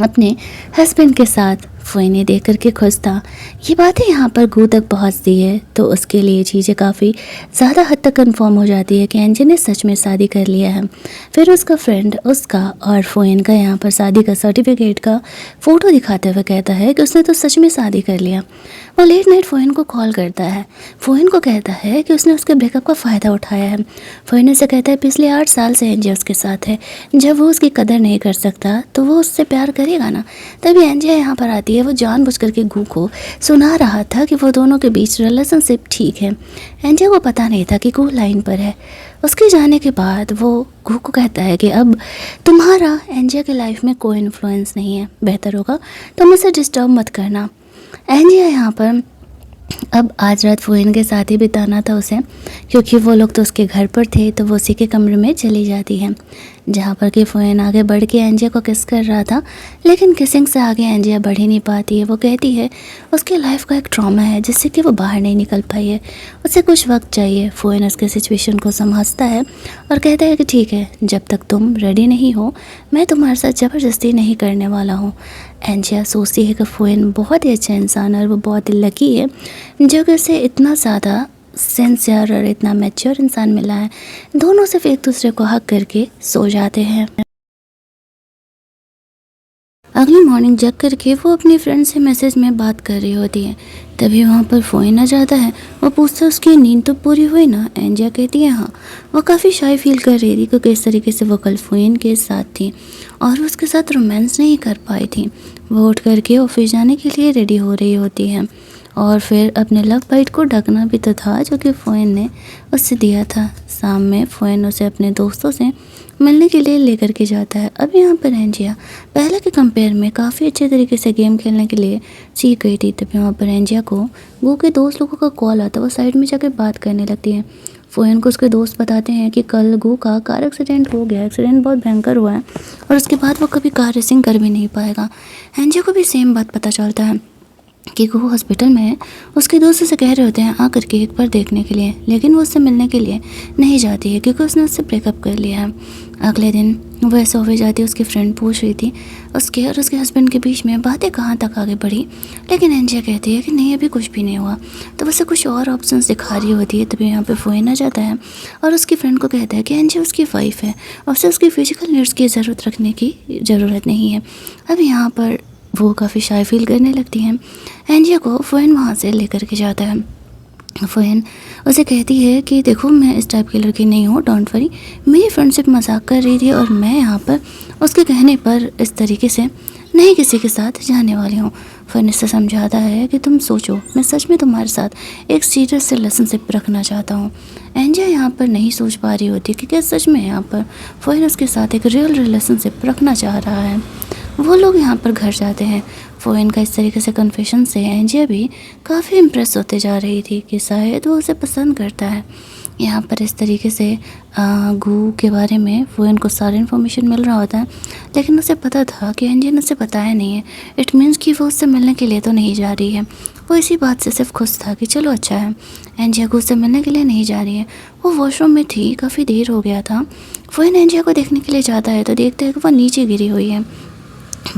अपने हस्बैंड के साथ। फोहन ये देख करके खुश था। ये बातें यहाँ पर गू तक पहुँचती है तो उसके लिए चीज़ें काफ़ी ज़्यादा हद तक कंफर्म हो जाती है कि एंजिया ने सच में शादी कर लिया है। फिर उसका फ्रेंड उसका और फोहन का यहाँ पर शादी का सर्टिफिकेट का फ़ोटो दिखाते हुए कहता है कि उसने तो सच में शादी कर लिया। वो लेट नाइट फोहन को कॉल करता है। फोहन को कहता है कि उसने उसके ब्रेकअप का फ़ायदा उठाया है। फोहन उसे कहता है पिछले 8 साल से एंजिया उसके साथ है, जब वो उसकी कदर नहीं कर सकता तो वो उससे प्यार करेगा ना। तभी एंजिया यहाँ पर आती है। वो जानबूझ करके गू को सुना रहा था कि वो दोनों के बीच रिलेशनशिप ठीक है। एंजिया को पता नहीं था कि गू लाइन पर है। उसके जाने के बाद वो गू को कहता है कि अब तुम्हारा एंजिया के लाइफ में कोई इन्फ्लुएंस नहीं है, बेहतर होगा तुम उसे डिस्टर्ब मत करना। एंजिया यहाँ पर अब आज रात फुएन के साथ ही बिताना था उसे, क्योंकि वो लोग तो उसके घर पर थे, तो वो उसी के कमरे में चली जाती है, जहाँ पर कि फुएन आगे बढ़ के एंजिया को किस कर रहा था, लेकिन किसिंग से आगे एंजिया बढ़ ही नहीं पाती है। वो कहती है उसके लाइफ का एक ट्रॉमा है जिससे कि वो बाहर नहीं निकल पाई है, उसे कुछ वक्त चाहिए। फुएन उसके सिचुएशन को समझता है और कहता है कि ठीक है, जब तक तुम रेडी नहीं हो मैं तुम्हारे साथ ज़बरदस्ती नहीं करने वाला हूँ। एंजिया सोचती है कि फुएन बहुत ही अच्छा इंसान है और वो बहुत ही लकी है जो कि उसे इतना ज़्यादा सिंसियर और इतना मैच्योर इंसान मिला है। दोनों सिर्फ एक दूसरे को हक करके सो जाते हैं। अगली मॉर्निंग जग करके वो अपनी फ्रेंड से मैसेज में बात कर रही होती है, तभी वहाँ पर फुएन आ जाता है। वो पूछता है उसकी नींद तो पूरी हुई ना। एंजिया कहती है हाँ। वो काफ़ी शाय फील कर रही थी क्योंकि इस तरीके से वो कल फुएन के साथ थी और उसके साथ रोमांस नहीं कर पाई थी। वो उठ करके ऑफिस जाने के लिए रेडी हो रही होती है और फिर अपने लव बाइट को ढकना भी तो था जो कि फुएन ने उससे दिया था। शाम में फुएन उसे अपने दोस्तों से मिलने के लिए लेकर के जाता है। अब यहाँ पर एंजिया पहले के कंपेयर में काफ़ी अच्छे तरीके से गेम खेलने के लिए सीख गई थी। तभी वहाँ पर एंजिया को गू के दोस्त लोगों का कॉल आता है। वो साइड में जाकर बात करने लगती है। फुएन को उसके दोस्त बताते हैं कि कल गू का कार एक्सीडेंट हो गया, एक्सीडेंट बहुत भयंकर हुआ है और उसके बाद वो कभी कार रेसिंग कर भी नहीं पाएगा। एंजिया को भी सेम बात पता चलता है कि वो हॉस्पिटल में है। उसके दोस्त से कह रहे होते हैं आकर के एक बार देखने के लिए, लेकिन वो उससे मिलने के लिए नहीं जाती है क्योंकि उसने उससे ब्रेकअप कर लिया है। अगले दिन वो ऐसे ऑफिस जाती है। उसकी फ्रेंड पूछ रही थी उसके और उसके हस्बैंड के बीच में बातें कहाँ तक आगे बढ़ी, लेकिन एंजिया कहती है कि नहीं अभी कुछ भी नहीं हुआ। तो उसे कुछ और ऑप्शंस दिखा रही होती है। तभी यहाँ पे फुएन आ जाता है और उसकी फ्रेंड को कहता है कि एंजिया उसकी वाइफ है और उसे उसकी फिजिकल नीड्स की ज़रूरत रखने की ज़रूरत नहीं है। अब यहाँ पर वो काफ़ी शाय फील करने लगती हैं। एंजिया को फुएन वहाँ से लेकर के जाता है। फुएन उसे कहती है कि देखो मैं इस टाइप की लड़की नहीं हूँ, डोंट वरी, मेरी फ्रेंडशिप मजाक कर रही थी और मैं यहाँ पर उसके कहने पर इस तरीके से नहीं किसी के साथ जाने वाली हूँ। फुएन इससे समझाता है कि तुम सोचो, मैं सच में तुम्हारे साथ एक सीरियस रिलेशनशिप रखना चाहता हूँ। एंजिया यहाँ पर नहीं सोच पा रही होती कि क्या सच में यहाँ पर फुएन उसके साथ एक रियल रिलेशनशिप रखना चाह रहा है। वो लोग यहाँ पर घर जाते हैं। फुएन का इस तरीके से कन्फेशन से एंजिया भी काफ़ी इम्प्रेस होते जा रही थी कि शायद वो उसे पसंद करता है। यहाँ पर इस तरीके से गू के बारे में फुएन को सारी इन्फॉर्मेशन मिल रहा होता है, लेकिन उसे पता था कि एंजिया ने उसे बताया नहीं है। इट मीन्स कि वो उससे मिलने के लिए तो नहीं जा रही है। वो इसी बात से सिर्फ खुश था कि चलो अच्छा है, एंजिया गू से मिलने के लिए नहीं जा रही है। वो वॉशरूम में थी, काफ़ी देर हो गया था। फुएन एंजिया को देखने के लिए जाता है तो देखते हैं कि वो नीचे गिरी हुई है।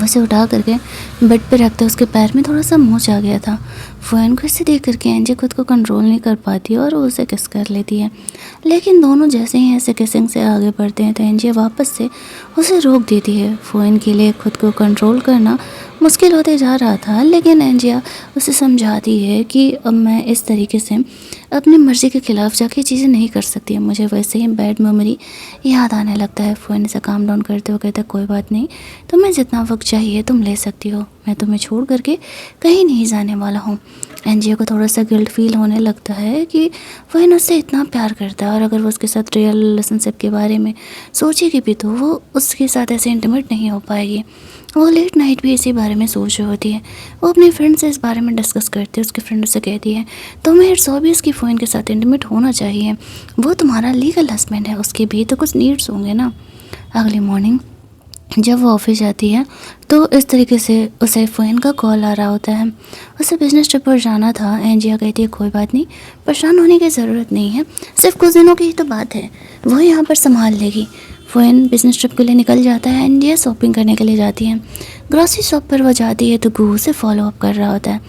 उसे उठा करके बेड पे रखते उसके पैर में थोड़ा सा मोच आ गया था। फुएन को इसे देख करके एंजिया खुद को कंट्रोल नहीं कर पाती और वो उसे किस कर लेती है, लेकिन दोनों जैसे ही ऐसे किसिंग से आगे बढ़ते हैं तो एंजिया वापस से उसे रोक देती है। फुएन के लिए खुद को कंट्रोल करना मुश्किल होते जा रहा था, लेकिन एंजिया उसे समझाती है कि अब मैं इस तरीके से अपनी मर्ज़ी के ख़िलाफ़ जाके चीज़ें नहीं कर सकती, मुझे वैसे ही बैड मेमोरी याद आने लगता है। फुएन से काम डाउन करते हुए कहता है कोई बात नहीं, तुम्हें जितना वक्त चाहिए तुम ले सकती हो, मैं तुम्हें छोड़ करके कहीं नहीं जाने वाला हूँ। एंजिया को थोड़ा सा गिल्ट फील होने लगता है कि फुएन उससे इतना प्यार करता है और अगर वो उसके साथ रियल रिलेशनशिप के बारे में सोचेगी भी तो वो उसके साथ ऐसे इंटीमेट नहीं हो पाएगी। वो लेट नाइट भी इसी बारे में सोच रही होती है। वो अपनी फ्रेंड से इस बारे में डिस्कस करती है। उसकी फ्रेंड उससे कहती है तुम्हें इट्स ऑब्वियस कि फुएन के साथ इंटीमेट होना चाहिए, वो तुम्हारा लीगल हस्बैंड है, उसके भी तो कुछ नीड्स होंगे ना। अगली मॉर्निंग जब वो ऑफिस जाती है तो इस तरीके से उसे फुएन का कॉल आ रहा होता है। उसे बिजनेस ट्रिप पर जाना था। एंजिया कहती है कोई बात नहीं, परेशान होने की ज़रूरत नहीं है, सिर्फ कुछ दिनों की ही तो बात है, वो यहाँ पर संभाल लेगी। फुएन बिजनेस ट्रिप के लिए निकल जाता है। एंजिया शॉपिंग करने के लिए जाती है। ग्रॉसरी शॉप पर वो जाती है तो गू उसे फॉलो अप कर रहा होता है।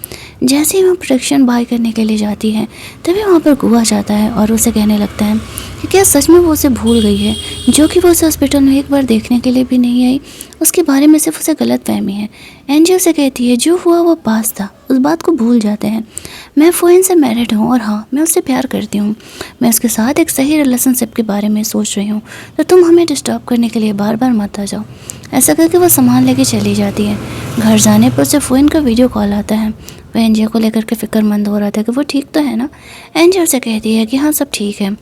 जैसे ही वो प्रोडक्शन बाय करने के लिए जाती है तभी वहाँ पर गू आ जाता है और उसे कहने लगता है कि क्या सच में वो उसे भूल गई है, जो कि वो उसे हॉस्पिटल में एक बार देखने के लिए भी नहीं आई, उसके बारे में सिर्फ उसे गलत फहमी है। एंजिया उसे कहती है जो हुआ वो पास था, उस बात को भूल जाते हैं। मैं फ़ोइन से मैरिड हूँ और हाँ, मैं उससे प्यार करती हूँ। मैं उसके साथ एक सही रिलेशनशिप के बारे में सोच रही हूँ, तो तुम हमें डिस्टर्ब करने के लिए बार बार मत आ जाओ। ऐसा करके वो सामान लेके चली जाती है। घर जाने पर उसे फ़ोइन का वीडियो कॉल आता है। वह एंजिया को लेकर के फ़िक्रमंद हो रहा था कि वो ठीक तो है ना। एंजिया उसे कहती है कि हाँ, सब ठीक है।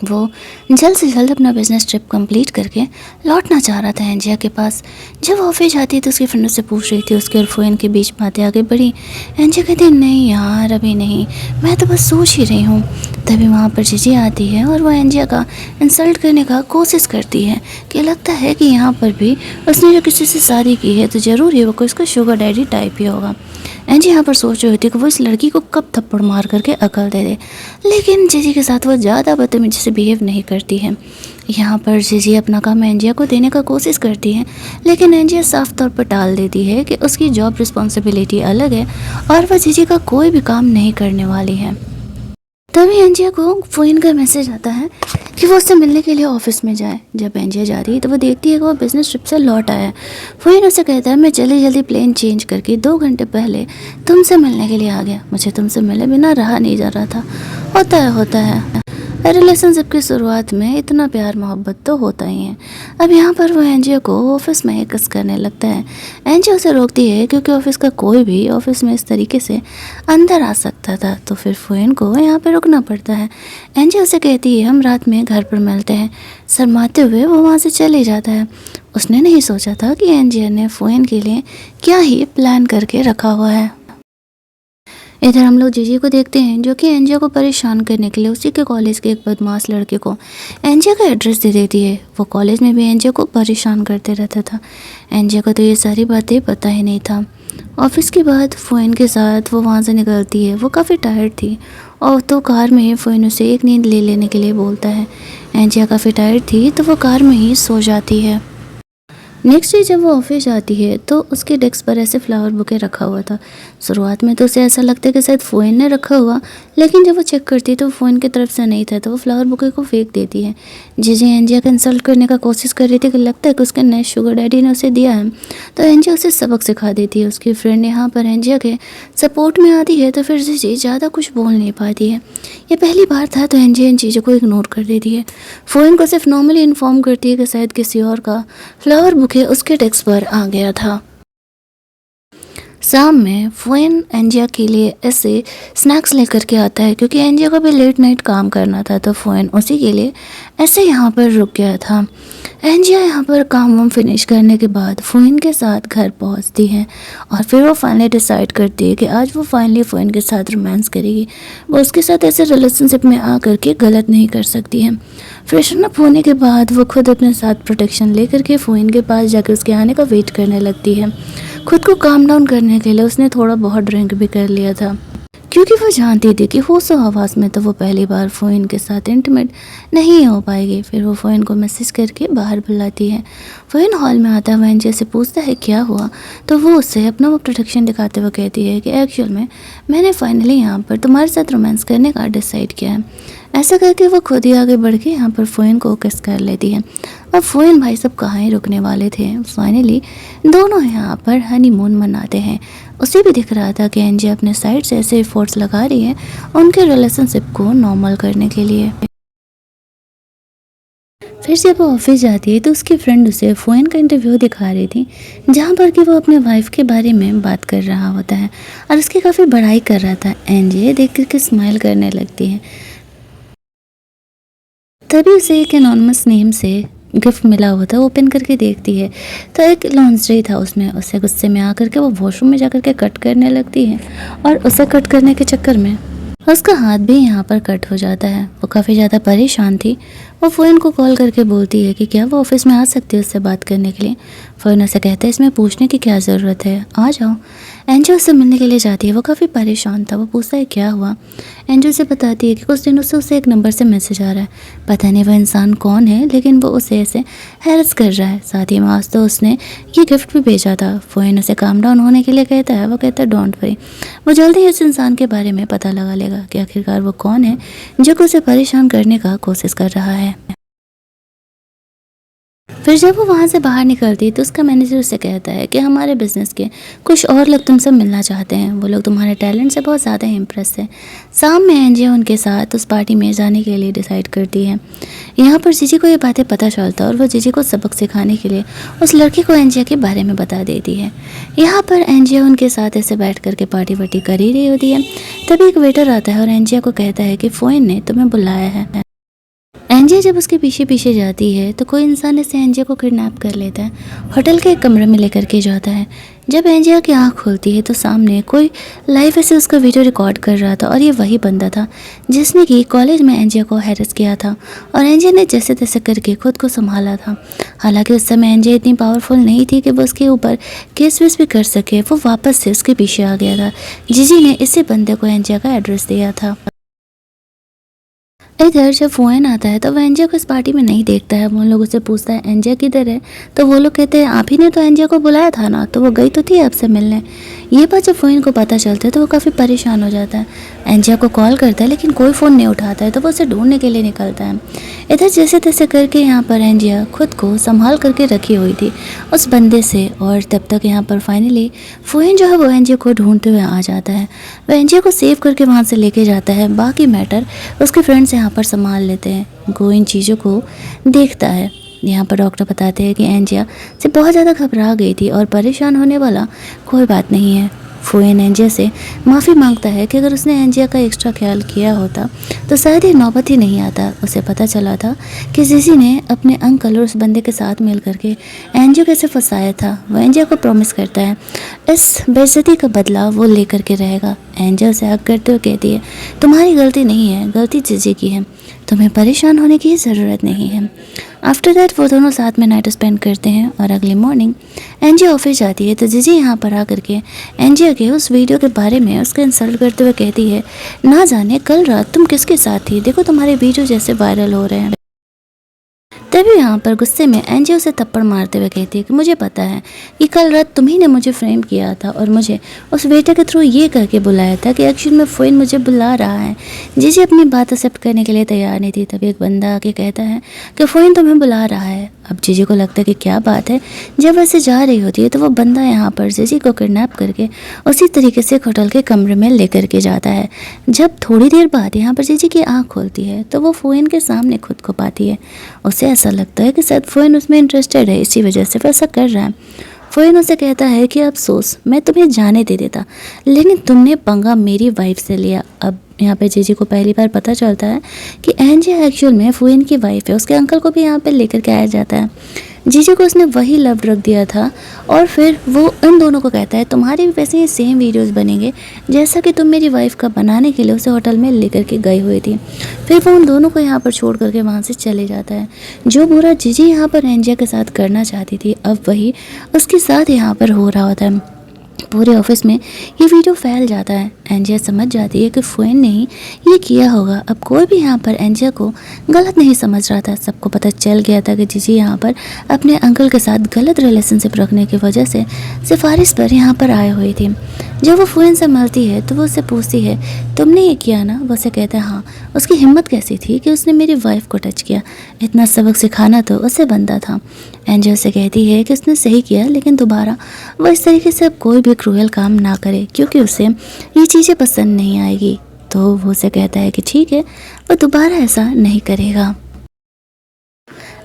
वो जल्द से जल्द अपना बिजनेस ट्रिप कंप्लीट करके लौटना चाह रहा था एंजिया के पास। जब वो ऑफिस जाती है तो उसकी फ्रेंड उससे पूछ रही थी, उसके और फ़ोइन के बीच बातें आगे बढ़ी। एंजिया कहती है, नहीं यार, अभी नहीं, मैं तो बस सोच ही रही हूँ। तभी वहाँ पर जीजी आती है और वो एंजिया का इंसल्ट करने का कोशिश करती है कि लगता है कि यहाँ पर भी उसने जो किसी से शादी की है तो ज़रूर ही वो कोई उसका शुगर डैडी टाइप ही होगा। एंजी यहाँ पर सोच रही होती है कि वो इस लड़की को कब थप्पड़ मार करके अकल दे दे, लेकिन जीजी के साथ वो ज़्यादा बदतमीजी से बिहेव नहीं करती है। यहाँ पर जीजी अपना काम एंजिया को देने का कोशिश करती है, लेकिन एंजिया साफ तौर पर टाल देती है कि उसकी जॉब रिस्पॉन्सिबिलिटी अलग है और वह जीजी का कोई भी काम नहीं करने वाली है। तभी एंजिया को फ़ोइन का मैसेज आता है कि वो उससे मिलने के लिए ऑफिस में जाए। जब एंजिया जा रही है तो वो देखती है कि वो बिजनेस ट्रिप से लौट आया है। फ़ोइन उसे कहता है, मैं जल्दी जल्दी प्लेन चेंज करके 2 घंटे पहले तुमसे मिलने के लिए आ गया। मुझे तुमसे मिले बिना रहा नहीं जा रहा था। होता है रिलेशनशिप की शुरुआत में इतना प्यार मोहब्बत तो होता ही है। अब यहाँ पर वो एंजिया को ऑफिस में ही किस करने लगता है। एंजिया उसे रोकती है क्योंकि ऑफिस का कोई भी ऑफिस में इस तरीके से अंदर आ सकता था, तो फिर फ़ोइन को यहाँ पे रुकना पड़ता है। एंजिया उसे कहती है, हम रात में घर पर मिलते हैं। शर्माते हुए वो वहाँ से चले जाता है। उसने नहीं सोचा था कि एंजिया ने फ़ोइन के लिए क्या ही प्लान करके रखा हुआ है। इधर हम लोग जीजी को देखते हैं जो कि एंजिया को परेशान करने के लिए उसी के कॉलेज के एक बदमाश लड़के को एंजिया का एड्रेस दे देती है। वो कॉलेज में भी एंजिया को परेशान करते रहता था। एंजिया को तो ये सारी बातें पता ही नहीं था। ऑफिस के बाद फ़ोइन के साथ वो वहाँ से निकलती है। वो काफ़ी टायर्ड थी और तो कार में ही फ़ोइन उसे एक नींद ले लेने के लिए बोलता है। एंजिया काफ़ी टायर्ड थी तो वो कार में ही सो जाती है। नेक्स्ट डे जब वो ऑफिस आती है तो उसके डेस्क पर ऐसे फ्लावर बुके रखा हुआ था। शुरुआत में तो उसे ऐसा लगता है कि शायद फ़ोइन ने रखा हुआ, लेकिन जब वो चेक करती है तो फ़ोइन की तरफ से नहीं था, तो वो फ्लावर बुके को फेंक देती है। जीजी एंजिया का इंसल्ट करने का कोशिश कर रही थी कि लगता है कि उसके नए शुगर डैडी ने उसे दिया है, तो एंजिया उसे सबक सिखा देती है। उसकी फ्रेंड यहाँ पर एंजिया के सपोर्ट में आती है तो फिर जीजी ज़्यादा कुछ बोल नहीं पाती है। ये पहली बार था तो एंजिया इन चीज़ों को इग्नोर कर देती है। फ़ोइन को सिर्फ नॉर्मली इन्फॉर्म करती है कि शायद किसी और का फ्लावर बुके उसके डेस्क पर आ गया था। शाम में फ़ोइन एंजिया के लिए ऐसे स्नैक्स लेकर के आता है क्योंकि एंजिया को भी लेट नाइट काम करना था, तो फ़ोइन उसी के लिए ऐसे यहाँ पर रुक गया था। एंजिया यहाँ पर काम वाम फिनिश करने के बाद फ़ोइन के साथ घर पहुँचती है और फिर वो फाइनली डिसाइड करती है कि आज वो फाइनली फ़ोइन के साथ रोमांस करेगी। वो उसके साथ ऐसे रिलेशनशिप में आ करके गलत नहीं कर सकती है। फ्रेशन अप होने के बाद वो खुद अपने साथ प्रोटेक्शन लेकर के फ़ोइन के पास जाकर उसके आने का वेट करने लगती है। खुद को काम डाउन करने के लिए उसने थोड़ा बहुत ड्रिंक भी कर लिया था क्योंकि वो जानती थी कि होशो हवास में तो वो पहली बार फ़ोइन के साथ इंटीमेट नहीं हो पाएगी। फिर वो फ़ोइन को मैसेज करके बाहर बुलाती है। फ़ोइन हॉल में आता है, एंजिया से पूछता है क्या हुआ, तो वो उससे अपना वो प्रोटेक्शन दिखाते हुए कहती है कि एक्चुअल में मैंने फाइनली यहाँ पर तुम्हारे साथ रोमांस करने का डिसाइड किया है। ऐसा करके वो खुद ही आगे बढ़ के यहाँ पर फ़ोइन को किस कर लेती है। अब फ़ोइन भाई सब कहाँ ही रुकने वाले थे। फाइनली दोनों यहाँ पर हनीमून मनाते हैं। उसे भी दिख रहा था कि एंजिया अपने साइड से ऐसे एफर्ट्स लगा रही है उनके रिलेशनशिप को नॉर्मल करने के लिए। फिर जब वो ऑफिस जाती है तो उसकी फ्रेंड उसे फ़ोइन का इंटरव्यू दिखा रही थी जहाँ पर कि वो अपने वाइफ के बारे में बात कर रहा होता है और उसकी काफ़ी बड़ाई कर रहा था। एंजिया देख करके स्माइल करने लगती है। तभी उसे एक एनोनिमस नेम से गिफ्ट मिला हुआ था। ओपन करके देखती है तो एक लॉन्ड्री था उसमें। उसे गुस्से में आकर के वो वॉशरूम में जाकर के कट करने लगती है और उसे कट करने के चक्कर में उसका हाथ भी यहाँ पर कट हो जाता है। वो काफ़ी ज़्यादा परेशान थी। वो फ़ोइन को कॉल करके बोलती है कि क्या वो ऑफिस में आ सकती है उससे बात करने के लिए। फ़ोइन उसे कहता है इसमें पूछने की क्या ज़रूरत है, आ जाओ। एंजो उससे मिलने के लिए जाती है। वो काफ़ी परेशान था। वो पूछता है क्या हुआ। एंजो उसे बताती है कि कुछ दिनों से उसे एक नंबर से मैसेज आ रहा है। पता नहीं वह इंसान कौन है, लेकिन वो उसे ऐसे हैरेस कर रहा है। साथ ही में आज तो उसने ये गिफ्ट भी भेजा था। फ़ोइन उसे काम डाउन होने के लिए कहता है। वो कहता है डोंट वरी, वो जल्दी इस इंसान के बारे में पता लगा लेगा कि आखिरकार वो कौन है जो कि उसे परेशान करने का कोशिश कर रहा है। फिर जब वो वहाँ से बाहर निकलती तो उसका मैनेजर उससे कहता है कि हमारे बिज़नेस के कुछ और लोग तुमसे मिलना चाहते हैं, वो लोग तुम्हारे टैलेंट से बहुत ज़्यादा इम्प्रेस है। शाम में एंजिया उनके साथ उस पार्टी में जाने के लिए डिसाइड करती है। यहाँ पर जीजी को ये बातें पता चलता है और वो जीजी को सबक सिखाने के लिए उस लड़की को एंजिया के बारे में बता देती है। यहाँ पर एंजिया उनके साथ ऐसे बैठ करके पार्टी वार्टी कर ही रही होती है। तभी एक वेटर आता है और एंजिया को कहता है कि फ़ोन ने तुम्हें बुलाया है। एंजिया जब उसके पीछे पीछे जाती है तो कोई इंसान इसे एंजिया को किडनैप कर लेता है, होटल के एक कमरे में लेकर के जाता है। जब एंजिया की आँख खुलती है तो सामने कोई लाइव ऐसे उसका वीडियो रिकॉर्ड कर रहा था और ये वही बंदा था जिसने कि कॉलेज में एंजिया को हैरेस किया था और एंजिया ने जैसे तैसे करके खुद को संभाला था। हालांकि उस समय एंजिया इतनी पावरफुल नहीं थी कि वो उसके ऊपर केस वेस भी कर सके। वो वापस से उसके पीछे आ गया था। जीजी ने इसी बंदे को एंजिया का एड्रेस दिया था। इधर जब फोन आता है तो वो एंजिया को इस पार्टी में नहीं देखता है। वो लोग उससे पूछता है एंजिया किधर है, तो वो लोग कहते हैं आप ही ने तो एंजिया को बुलाया था ना, तो वो गई तो थी आपसे मिलने। ये बात जब फोन को पता चलता है तो वो काफ़ी परेशान हो जाता है। एंजिया को कॉल करता है लेकिन कोई फ़ोन नहीं उठाता है तो वो उसे ढूंढने के लिए निकलता है। इधर जैसे तैसे करके यहाँ पर एंजिया खुद को संभाल करके रखी हुई थी उस बंदे से और तब तक यहाँ पर फाइनली फोन जो है वो एंजिया को ढूंढते हुए आ जाता है। वह एंजिया को सेव करके वहाँ से लेके जाता है। बाकी मैटर उसके फ्रेंड्स यहाँ पर संभाल लेते हैं। गो इन चीज़ों को देखता है। यहाँ पर डॉक्टर बताते हैं कि एंजिया से बहुत ज़्यादा घबरा गई थी और परेशान होने वाला कोई बात नहीं है। फोन एंजिया से माफ़ी मांगता है कि अगर उसने एंजिया का एक्स्ट्रा ख्याल किया होता तो शायद ये नौबत ही नहीं आता। उसे पता चला था कि जीजी ने अपने अंकल और उस बंदे के साथ मिल करके एंजिया कैसे फंसाया था। वह एंजिया को प्रॉमिस करता है इस बेइज्जती का बदला वो लेकर के रहेगा। एंजिया उसे हक करते हुए कहती है तुम्हारी गलती नहीं है, गलती जीजी की है, तुम्हें परेशान होने की ज़रूरत नहीं है। आफ्टर दैट वो दोनों साथ में नाइट स्पेंड करते हैं और अगली मॉर्निंग एंजिया ऑफिस जाती है तो जीजी यहाँ पर आकर के एंजिया के उस वीडियो के बारे में उसका इंसल्ट करते हुए कहती है ना जाने कल रात तुम किसके साथ थी, देखो तुम्हारे वीडियो जैसे वायरल हो रहे हैं। तभी यहाँ पर गुस्से में एंजिया उसे थप्पड़ मारते हुए कहती है कि मुझे पता है कि कल रात तुम्ही ने मुझे फ्रेम किया था और मुझे उस वेटर के थ्रू ये करके बुलाया था कि एक्चुअल में फ़ोन मुझे बुला रहा है। जीजी अपनी बात एक्सेप्ट करने के लिए तैयार नहीं थी। तभी एक बंदा आके कहता है कि फ़ोन तुम्हें बुला रहा है। अब जीजी को लगता है कि क्या बात है। जब वैसे जा रही होती है तो वो बंदा यहाँ पर जीजी को किडनैप करके उसी तरीके से होटल के कमरे में लेकर के जाता है। जब थोड़ी देर बाद यहाँ पर जीजी की आँख खोलती है तो वो फ़ोन के सामने खुद को पाती है। उसे ऐसा लगता है कि शायद फ़ोन उसमें इंटरेस्टेड है, इसी वजह से वैसा कर रहा है। फ़ोन उसे कहता है कि अफसोस मैं तुम्हें जाने दे देता, लेकिन तुमने पंगा मेरी वाइफ से लिया। अब यहाँ पे जीजी को पहली बार पता चलता है कि एंजिया एक्चुअल में फ़ोन की वाइफ है। उसके अंकल को भी यहाँ पे लेकर के आया जाता है। जीजी को उसने वही लव ड्रग दिया था और फिर वो इन दोनों को कहता है तुम्हारी भी वैसे ही सेम वीडियोस बनेंगे जैसा कि तुम मेरी वाइफ का बनाने के लिए उसे होटल में लेकर के गई हुई थी। फिर वो उन दोनों को यहाँ पर छोड़ करके वहाँ से चले जाता है। जो बुरा जीजी यहाँ पर एंजिया के साथ करना चाहती थी अब वही उसके साथ यहाँ पर हो रहा होता है। पूरे ऑफिस में ये वीडियो फैल जाता है। एंजिया समझ जाती है कि फ़ोन ने ही ये किया होगा। अब कोई भी यहाँ पर एंजिया को गलत नहीं समझ रहा था। सबको पता चल गया था कि जीजी यहाँ पर अपने अंकल के साथ गलत रिलेशनशिप रखने की वजह से सिफारिश पर यहाँ पर आए हुई थी। जब वो फ़ोन से मिलती है तो वो उससे पूछती है तुमने ये किया ना। वो उसे कहता है हाँ। उसकी हिम्मत कैसी थी कि उसने मेरी वाइफ को टच किया, इतना सबक सिखाना तो उसे बनता था। एंजिया से कहती है कि उसने सही किया लेकिन दोबारा वो इस तरीके से अब कोई भी क्रूएल काम ना करे क्योंकि उसे ये चीज़ें पसंद नहीं आएगी। तो वो उसे कहता है कि ठीक है वो दोबारा ऐसा नहीं करेगा।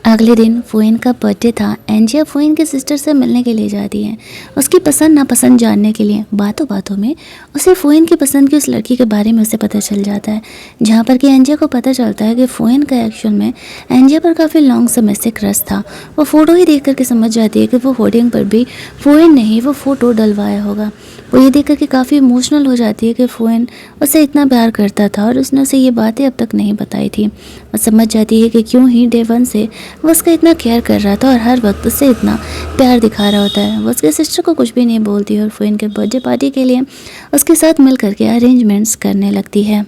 अगले दिन फ़ोन का बर्थडे था। एंजिया फ़ोन के सिस्टर से मिलने के लिए जाती है उसकी पसंद नापसंद जानने के लिए। बातों बातों में उसे फ़ोन की पसंद की उस लड़की के बारे में उसे पता चल जाता है, जहाँ पर कि एंजिया को पता चलता है कि फ़ोन का एक्चुअल में एंजिया पर काफ़ी लॉन्ग समय से क्रश था। वो फ़ोटो ही देख करके समझ जाती है कि वो होर्डिंग पर भी फ़ोन ने ही वो फ़ोटो डलवाया होगा। वो ये देख करके काफ़ी इमोशनल हो जाती है कि फ़ोन उसे इतना प्यार करता था और उसने उसे ये बातें अब तक नहीं बताई थी। वो समझ जाती है कि क्यों ही डे वन से वो उसका इतना केयर कर रहा था और हर वक्त उससे इतना प्यार दिखा रहा होता है। वो उसके सिस्टर को कुछ भी नहीं बोलती और फ़ोन के बर्थडे पार्टी के लिए उसके साथ मिल करके अरेंजमेंट्स करने लगती है।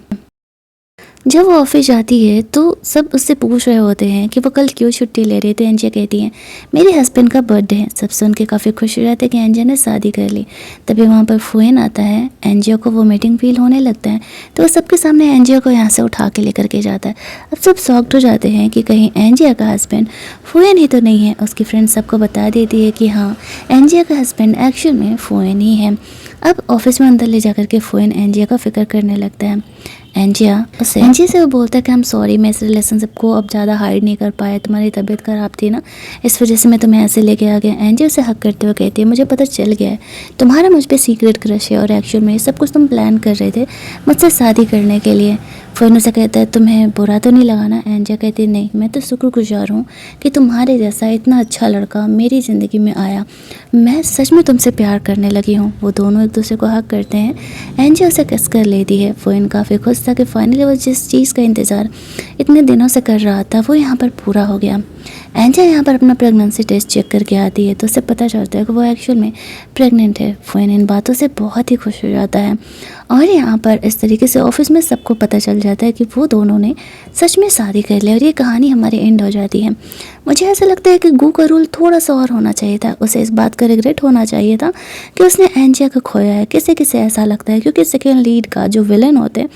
जब वो ऑफिस जाती है तो सब उससे पूछ रहे होते हैं कि वो कल क्यों छुट्टी ले रही थी। एंजिया कहती है मेरे हस्बैंड का बर्थडे है। सब सुन के काफ़ी खुश हो जाते हैं कि एंजिया ने शादी कर ली। तभी वहाँ पर फुएन आता है। एंजिया को वो मीटिंग फील होने लगता है तो वो सबके सामने एंजिया को यहाँ से उठा के लेकर के जाता है। अब सब शॉक्ड हो जाते हैं कि कहीं एंजिया का हस्बैंड फुएन ही तो नहीं है। उसकी फ्रेंड सबको बता देती है कि हाँ, एंजिया का हस्बैंड एक्चुअल में फुएन ही है। अब ऑफिस में अंदर ले जाकर के फुएन एंजिया का फिक्र करने लगता है। एंजिया से वो बोलता है कि आई एम सॉरी, मैं इस रिलेशनशिप को अब ज़्यादा हाइड नहीं कर पाया, तुम्हारी तबीयत ख़राब थी ना, इस वजह से मैं तुम्हें ऐसे लेके आ गया। एंजिया उसे हक करते हुए कहती है मुझे पता चल गया है तुम्हारा मुझ पर सीक्रेट क्रश है और एक्चुअल में सब कुछ तुम प्लान कर रहे थे मुझसे शादी करने के लिए। फ़ोन उसे कहता है तुम्हें बुरा तो नहीं लगा ना। एंजिया कहती है नहीं, मैं तो शुक्रगुजार हूँ कि तुम्हारे जैसा इतना अच्छा लड़का मेरी ज़िंदगी में आया। मैं सच में तुमसे प्यार करने लगी हूँ। वो दोनों एक दूसरे को हक करते हैं। एंजिया उसे किस कर लेती है। फ़ोन काफ़ी खुश था कि फाइनली वो जिस चीज़ का इंतज़ार इतने दिनों से कर रहा था वो यहाँ पर पूरा हो गया। एंजिया यहाँ पर अपना प्रेगनेंसी टेस्ट चेक करके आती है तो उसे पता चलता है कि वो एक्चुअल में प्रेग्नेंट है। फ़ोन इन बातों से बहुत ही खुश हो जाता है और यहाँ पर इस तरीके से ऑफिस में सबको पता चल जाता है कि वो दोनों ने सच में शादी कर ली और ये कहानी हमारी एंड हो जाती है। मुझे ऐसा लगता है कि गू का रूल थोड़ा सा और होना चाहिए था। उसे इस बात का रिग्रेट होना चाहिए था कि उसने एंजिया को खोया है। किसे किसे ऐसा लगता है क्योंकि सेकेंड लीड का जो विलन होते हैं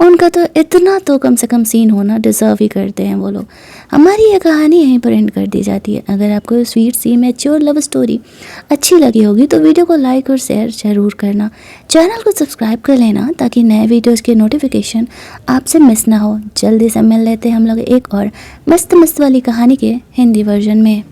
उनका तो इतना तो कम से कम सीन होना डिज़र्व ही करते हैं वो लोग। हमारी ये कहानी यहीं पर एंड कर दी जाती है। अगर आपको स्वीट सी मैच्योर लव स्टोरी अच्छी लगी होगी तो वीडियो को लाइक और शेयर ज़रूर करना। चैनल को सब्सक्राइब कर लेना ताकि नए वीडियोज़ के नोटिफिकेशन आपसे मिस ना हो। जल्दी से मिल लेते हैं हम लोग एक और मस्त मस्त वाली कहानी के हिंदी वर्जन में।